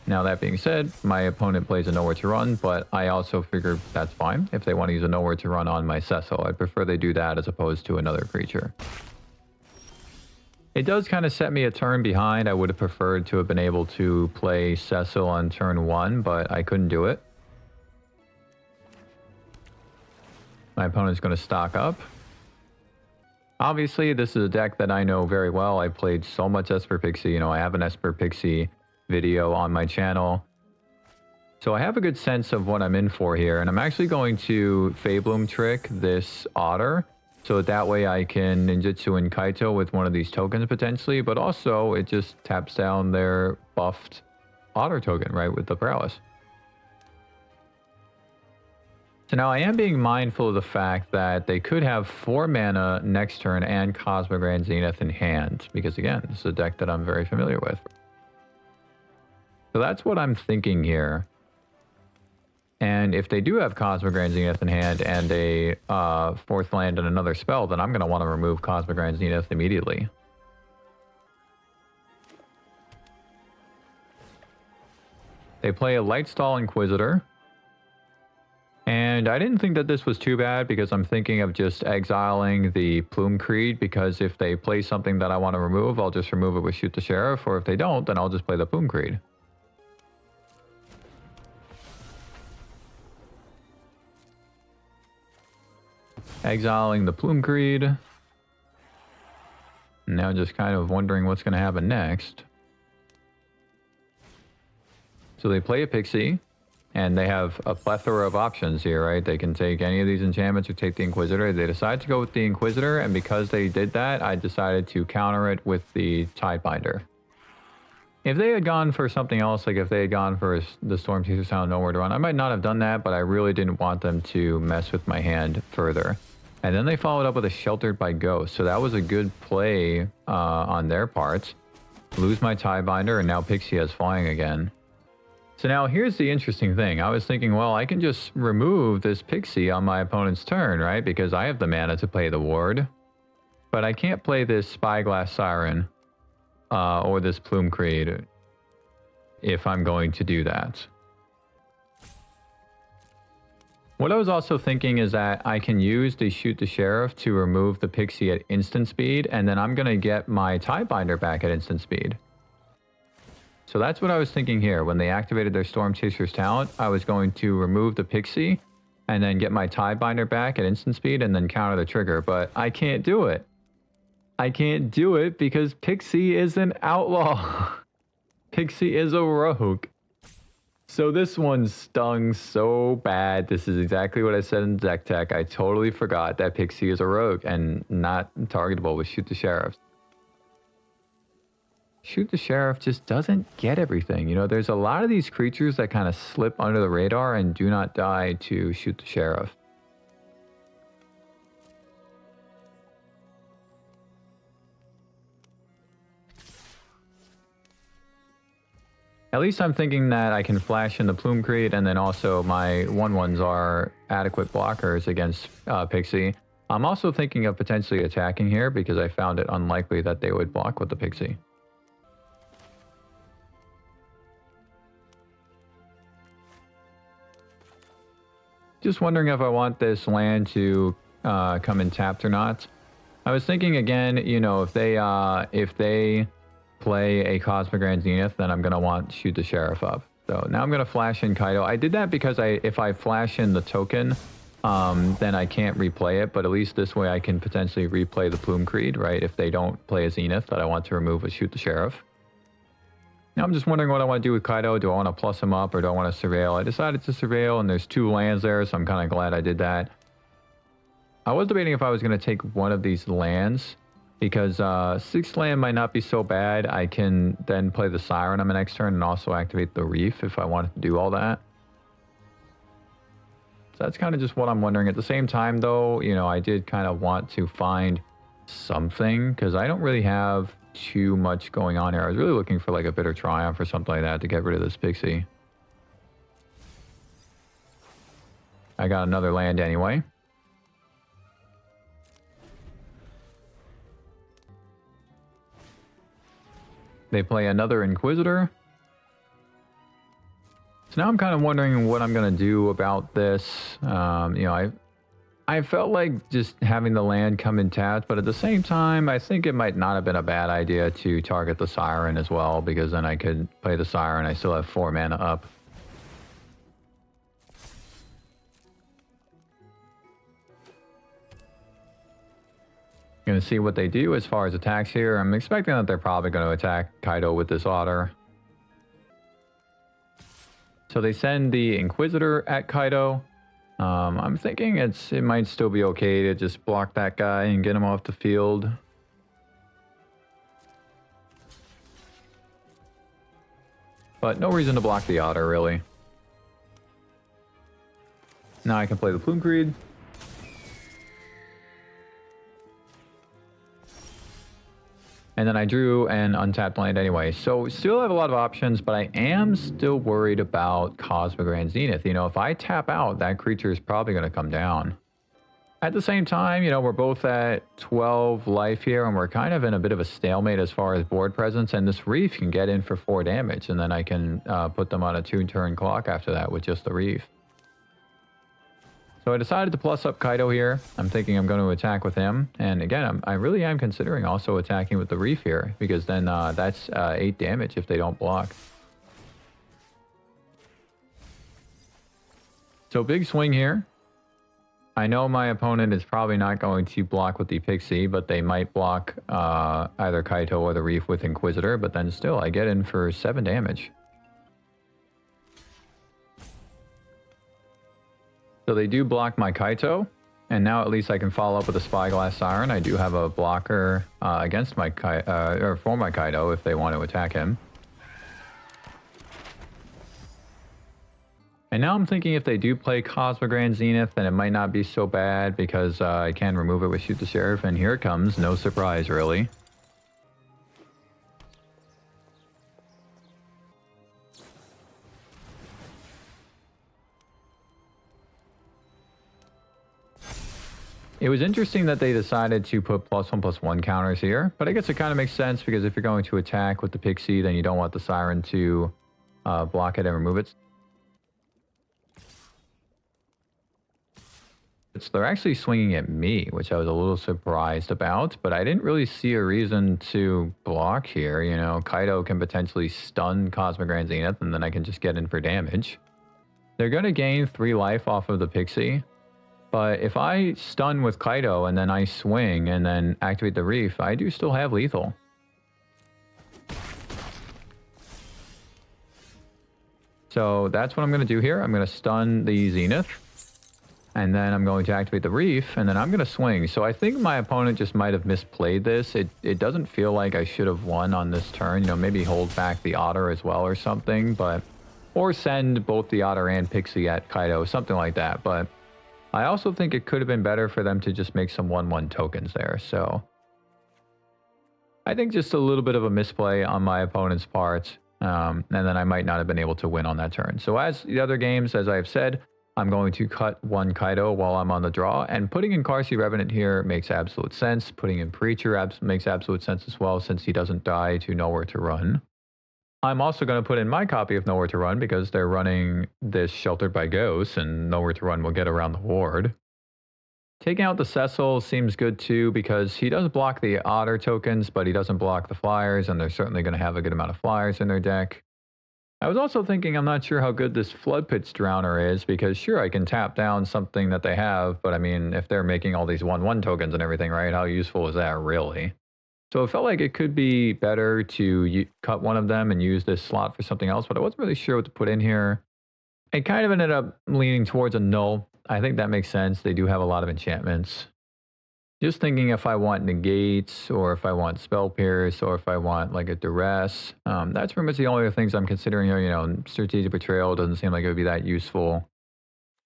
Speaker 1: Now that being said, my opponent plays a Nowhere to Run, but I also figured that's fine. If they want to use a Nowhere to Run on my Cecil, I'd prefer they do that as opposed to another creature. It does kind of set me a turn behind. I would have preferred to have been able to play Cecil on turn 1, but I couldn't do it. My opponent's going to stock up. Obviously, this is a deck that I know very well. I played so much Esper Pixie. You know, I have an Esper Pixie video on my channel. So I have a good sense of what I'm in for here. And I'm actually going to Fabloom Trick this Otter. So that way I can ninjutsu and Kaito with one of these tokens potentially. But also, it just taps down their buffed Otter token, right, with the prowess. So now I am being mindful of the fact that they could have 4 mana next turn and Cosmic Grand Zenith in hand, because again, this is a deck that I'm very familiar with. So that's what I'm thinking here. And if they do have Cosmic Grand Zenith in hand and a 4th land and another spell, then I'm going to want to remove Cosmic Grand Zenith immediately. They play a Lightstall Inquisitor. And I didn't think that this was too bad because I'm thinking of just exiling the Plume Creed, because if they play something that I want to remove, I'll just remove it with Shoot the Sheriff, or if they don't, then I'll just play the Plume Creed. Exiling the Plume Creed. Now just kind of wondering what's going to happen next. So they play a Pixie. And they have a plethora of options here, right? They can take any of these enchantments or take the Inquisitor. They decide to go with the Inquisitor, and because they did that, I decided to counter it with the Tidebinder. If they had gone for something else, like if they had gone for the Storm Chaser's Talent Nowhere to Run, I might not have done that, but I really didn't want them to mess with my hand further. And then they followed up with a Sheltered by Ghost, so that was a good play on their part. Lose my Tidebinder, and now Pixie has flying again. So now here's the interesting thing. I was thinking, well, I can just remove this Pixie on my opponent's turn, right? Because I have the mana to play the ward. But I can't play this Spyglass Siren or this Plume Creed if I'm going to do that. What I was also thinking is that I can use the Shoot the Sheriff to remove the Pixie at instant speed, and then I'm going to get my Tidebinder back at instant speed. So that's what I was thinking here. When they activated their Storm Chaser's talent, I was going to remove the Pixie and then get my Tidebinder back at instant speed and then counter the trigger. But I can't do it. I can't do it because Pixie is an outlaw. Pixie is a rogue. So this one stung so bad. This is exactly what I said in deck tech. I totally forgot that Pixie is a rogue and not targetable with Shoot the Sheriff. Shoot the Sheriff just doesn't get everything. You know, there's a lot of these creatures that kind of slip under the radar and do not die to Shoot the Sheriff. At least I'm thinking that I can flash in the Plume Creed, and then also my 1/1s are adequate blockers against Pixie. I'm also thinking of potentially attacking here because I found it unlikely that they would block with the Pixie. Just wondering if I want this land to come in tapped or not. I was thinking again, you know, if they play a Cosmic Grand Zenith, then I'm going to want to Shoot the Sheriff up. So now I'm going to flash in Kaido. I did that because if I flash in the token, then I can't replay it, but at least this way I can potentially replay the Plume Creed, right? If they don't play a Zenith that I want to remove with Shoot the Sheriff. Now I'm just wondering what I want to do with Kaido. Do I want to plus him up or do I want to surveil? I decided to surveil, and there's 2 lands there, so I'm kind of glad I did that. I was debating if I was going to take one of these lands, because 6th land might not be so bad. I can then play the Siren on my next turn and also activate the Reef if I wanted to do all that. So that's kind of just what I'm wondering. At the same time, though, you know, I did kind of want to find something because I don't really have too much going on here. I was really looking for like a Bitter Triumph or something like that to get rid of this Pixie. I got another land anyway. They play another Inquisitor. So now I'm kind of wondering what I'm going to do about this. You know, I felt like just having the land come in tapped, but at the same time, I think it might not have been a bad idea to target the Siren as well, because then I could play the Siren. I still have 4 mana up. Going to see what they do as far as attacks here. I'm expecting that they're probably going to attack Kaido with this Otter. So they send the Inquisitor at Kaido. I'm thinking it might still be okay to just block that guy and get him off the field. But no reason to block the Otter, really. Now I can play the Plume Creed. And then I drew an untapped land anyway. So still have a lot of options, but I am still worried about Cosmic Grand Zenith. You know, if I tap out, that creature is probably going to come down. At the same time, you know, we're both at 12 life here, and we're kind of in a bit of a stalemate as far as board presence. And this Reef can get in for 4 damage, and then I can put them on a 2-turn clock after that with just the Reef. So I decided to plus up Kaido here. I'm thinking I'm going to attack with him. And again, I really am considering also attacking with the Reef here, because then that's 8 damage if they don't block. So big swing here. I know my opponent is probably not going to block with the Pixie, but they might block either Kaido or the Reef with Inquisitor. But then still, I get in for 7 damage. So they do block my Kaito, and now at least I can follow up with a Spyglass Siren. I do have a blocker against my or for my Kaito if they want to attack him. And now I'm thinking if they do play Cosmic Grand Zenith, then it might not be so bad because I can remove it with Shoot the Sheriff, and here it comes. No surprise, really. It was interesting that they decided to put +1/+1 counters here, but I guess it kind of makes sense because if you're going to attack with the Pixie, then you don't want the Siren to block it and remove it. So they're actually swinging at me, which I was a little surprised about, but I didn't really see a reason to block here. You know, Kaido can potentially stun Cosmic Grand Zenith, and then I can just get in for damage. They're going to gain 3 life off of the Pixie. But if I stun with Kaido and then I swing and then activate the Reef, I do still have lethal. So that's what I'm going to do here. I'm going to stun the Zenith. And then I'm going to activate the Reef, and then I'm going to swing. So I think my opponent just might have misplayed this. It doesn't feel like I should have won on this turn. You know, maybe hold back the Otter as well or something, but... Or send both the Otter and Pixie at Kaido, something like that. But I also think it could have been better for them to just make some 1/1 tokens there. So I think just a little bit of a misplay on my opponent's part. And then I might not have been able to win on that turn. So as the other games, as I've said... I'm going to cut one Kaido while I'm on the draw, and putting in Karsi Revenant here makes absolute sense. Putting in Preacher makes absolute sense as well, since he doesn't die to Nowhere to Run. I'm also going to put in my copy of Nowhere to Run because they're running this Sheltered by Ghosts, and Nowhere to Run will get around the ward. Taking out the Cecil seems good too, because he does block the Otter tokens, but he doesn't block the Flyers, and they're certainly going to have a good amount of Flyers in their deck. I was also thinking I'm not sure how good this Flood Pits Drowner is, because sure, I can tap down something that they have, but I mean, if they're making all these 1/1 tokens and everything, right, how useful is that really? So it felt like it could be better to cut one of them and use this slot for something else, but I wasn't really sure what to put in here. I kind of ended up leaning towards a null. I think that makes sense. They do have a lot of enchantments. Just thinking if I want negates, or if I want spell pierce, or if I want like a duress. That's pretty much the only other things I'm considering here. You know, strategic betrayal doesn't seem like it would be that useful.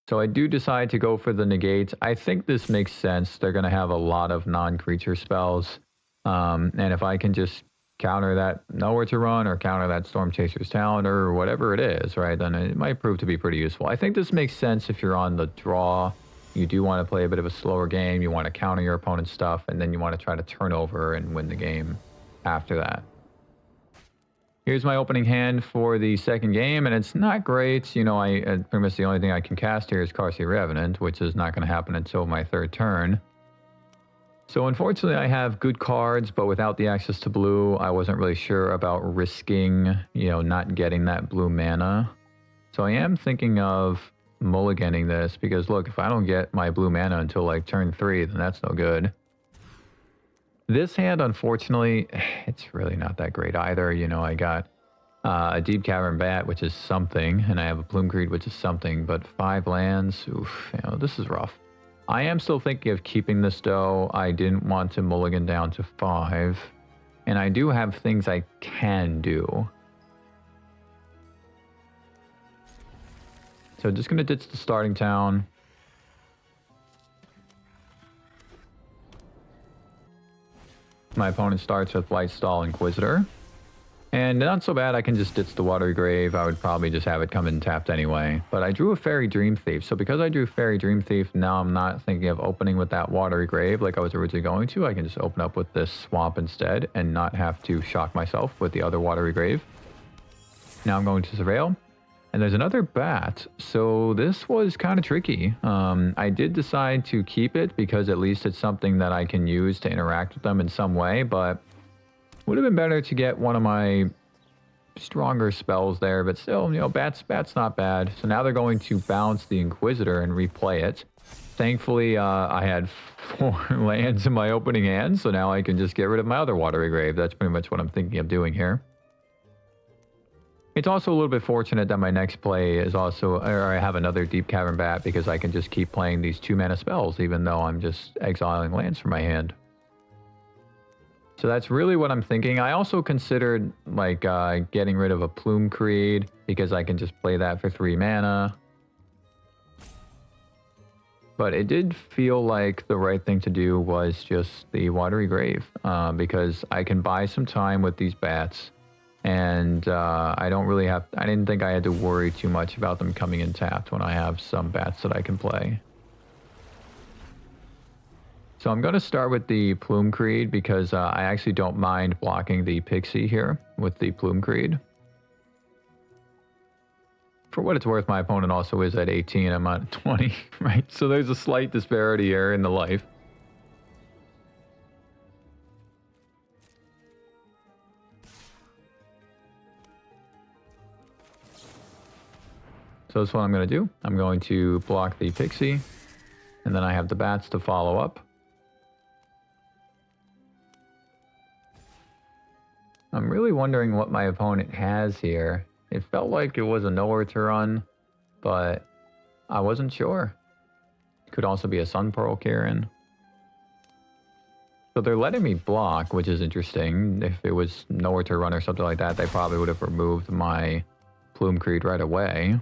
Speaker 1: So I do decide to go for the negates. I think this makes sense. They're going to have a lot of non-creature spells. And if I can just counter that Nowhere to Run, or counter that Storm Chaser's Talent, or whatever it is, right, then it might prove to be pretty useful. I think this makes sense if you're on the draw. You do want to play a bit of a slower game. You want to counter your opponent's stuff, and then you want to try to turn over and win the game after that. Here's my opening hand for the second game, and it's not great. You know, pretty much the only thing I can cast here is Karsi Revenant, which is not going to happen until my third turn. So unfortunately, I have good cards, but without the access to blue, I wasn't really sure about risking, you know, not getting that blue mana. So I am thinking of mulliganing this, because look, if I don't get my blue mana until like turn 3, then that's no good. This hand, unfortunately, it's really not that great either. You know, I got a Deep Cavern Bat, which is something, and I have a Plume Creed, which is something, but 5 lands, oof, you know, this is rough. I am still thinking of keeping this though. I didn't want to mulligan down to 5, and I do have things I can do. So just going to ditch the starting town. My opponent starts with Lightstall Inquisitor. And not so bad, I can just ditch the Watery Grave. I would probably just have it come in tapped anyway. But I drew a Fairy Dream Thief. So because I drew Fairy Dream Thief, now I'm not thinking of opening with that Watery Grave like I was originally going to. I can just open up with this Swamp instead and not have to shock myself with the other Watery Grave. Now I'm going to Surveil. And there's another bat, so this was kind of tricky. I did decide to keep it because at least it's something that I can use to interact with them in some way, but would have been better to get one of my stronger spells there, but still, you know, bat's not bad. So now they're going to bounce the Inquisitor and replay it. Thankfully, I had 4 lands in my opening hand, so now I can just get rid of my other Watery Grave. That's pretty much what I'm thinking of doing here. It's also a little bit fortunate that my next play is also, or I have another Deep Cavern Bat, because I can just keep playing these 2-mana spells, even though I'm just exiling lands from my hand. So that's really what I'm thinking. I also considered like getting rid of a Plume Creed, because I can just play that for 3 mana. But it did feel like the right thing to do was just the Watery Grave, because I can buy some time with these bats. And I didn't think I had to worry too much about them coming in tapped when I have some bats that I can play. So I'm going to start with the Plume Creed, because I actually don't mind blocking the Pixie here with the Plume Creed. For what it's worth, my opponent also is at 18, I'm at 20, right? So there's a slight disparity here in the life. So that's what I'm going to do. I'm going to block the Pixie, and then I have the bats to follow up. I'm really wondering what my opponent has here. It felt like it was a Nowhere to Run, but I wasn't sure. Could also be a Sun Pearl Kieran. So they're letting me block, which is interesting. If it was nowhere to run or something like that, they probably would have removed my Plume Creed right away.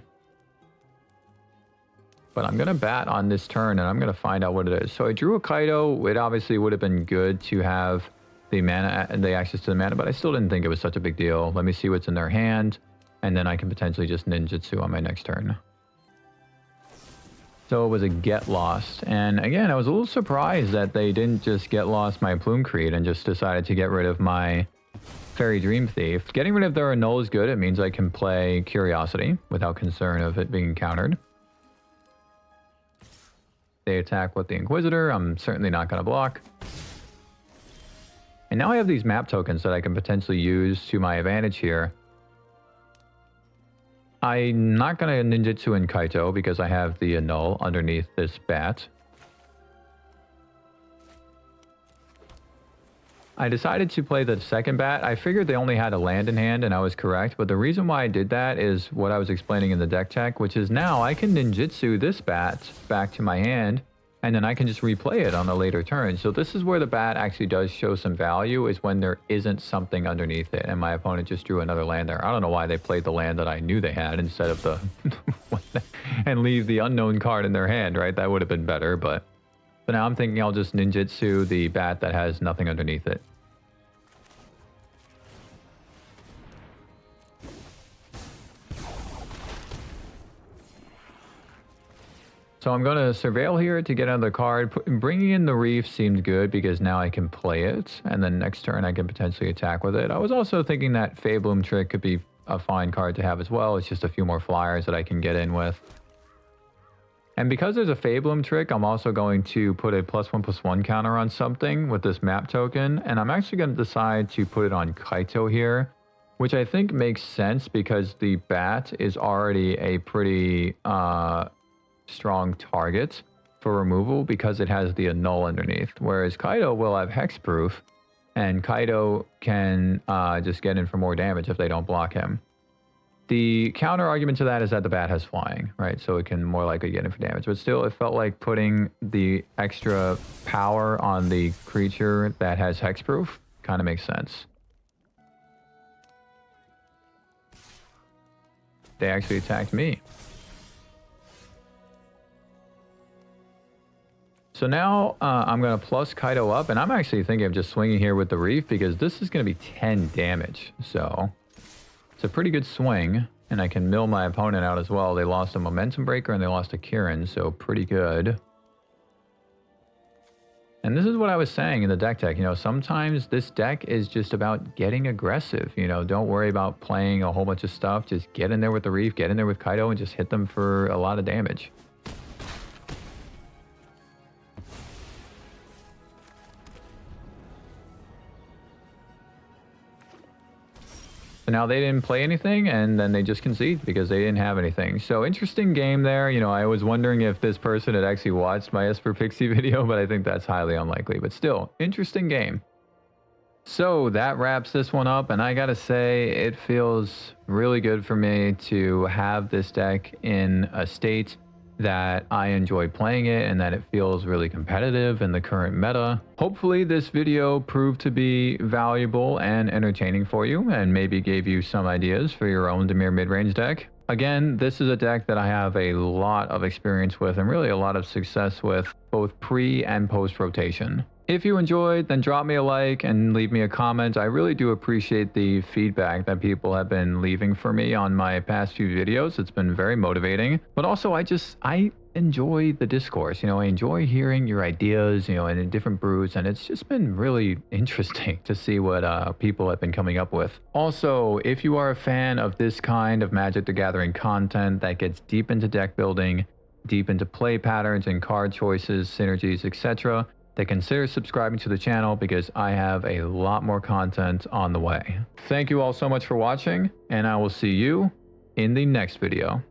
Speaker 1: But I'm going to bat on this turn, and I'm going to find out what it is. So I drew a Kaido. It obviously would have been good to have the mana, the access to the mana, but I still didn't think it was such a big deal. Let me see what's in their hand, and then I can potentially just ninjutsu on my next turn. So it was a get lost. And again, I was a little surprised that they didn't just get lost my Plume Creed and just decided to get rid of my Fairy Dream Thief. Getting rid of their Annul is good. It means I can play Curiosity without concern of it being countered. They attack with the Inquisitor. I'm certainly not going to block. And now I have these map tokens that I can potentially use to my advantage here. I'm not going to ninjutsu in Kaito because I have the Annul underneath this bat. I decided to play the second bat. I figured they only had a land in hand, and I was correct. But the reason why I did that is what I was explaining in the deck check, which is now I can ninjutsu this bat back to my hand, and then I can just replay it on a later turn. So this is where the bat actually does show some value, is when there isn't something underneath it, and my opponent just drew another land there. I don't know why they played the land that I knew they had instead of the... and leave the unknown card in their hand, right? That would have been better, but... So now I'm thinking I'll just ninjutsu the bat that has nothing underneath it. So I'm going to Surveil here to get another card. Bringing in the Reef seemed good because now I can play it. And then next turn I can potentially attack with it. I was also thinking that Fabloom Trick could be a fine card to have as well. It's just a few more flyers that I can get in with. And because there's a Fabloom Trick, I'm also going to put a +1/+1 counter on something with this map token. And I'm actually going to decide to put it on Kaito here, which I think makes sense because the bat is already a pretty... strong target for removal because it has the Annul underneath, whereas Kaido will have hexproof, and Kaido can just get in for more damage if they don't block him. The counter argument to that is that the bat has flying, right? So it can more likely get in for damage, but still it felt like putting the extra power on the creature that has hexproof kind of makes sense. They actually attacked me. So now I'm going to plus Kaido up, and I'm actually thinking of just swinging here with the Reef because this is going to be 10 damage. So it's a pretty good swing, and I can mill my opponent out as well. They lost a Momentum Breaker and they lost a Kieran, so pretty good. And this is what I was saying in the deck tech. You know, sometimes this deck is just about getting aggressive. You know, don't worry about playing a whole bunch of stuff. Just get in there with the Reef, get in there with Kaido, and just hit them for a lot of damage. Now they didn't play anything, and then they just concede because they didn't have anything. So interesting game there. You know, I was wondering if this person had actually watched my Esper Pixie video, but I think that's highly unlikely. But still, interesting game. So that wraps this one up, and I gotta say, it feels really good for me to have this deck in a state that I enjoy playing it and that it feels really competitive in the current meta. Hopefully this video proved to be valuable and entertaining for you and maybe gave you some ideas for your own Dimir Midrange deck. Again, this is a deck that I have a lot of experience with and really a lot of success with both pre and post rotation. If you enjoyed, then drop me a like and leave me a comment. I really do appreciate the feedback that people have been leaving for me on my past few videos. It's been very motivating. But also, I enjoy the discourse. You know, I enjoy hearing your ideas, you know, and in different brews. And it's just been really interesting to see what people have been coming up with. Also, if you are a fan of this kind of Magic the Gathering content that gets deep into deck building, deep into play patterns and card choices, synergies, etc., then consider subscribing to the channel because I have a lot more content on the way. Thank you all so much for watching, and I will see you in the next video.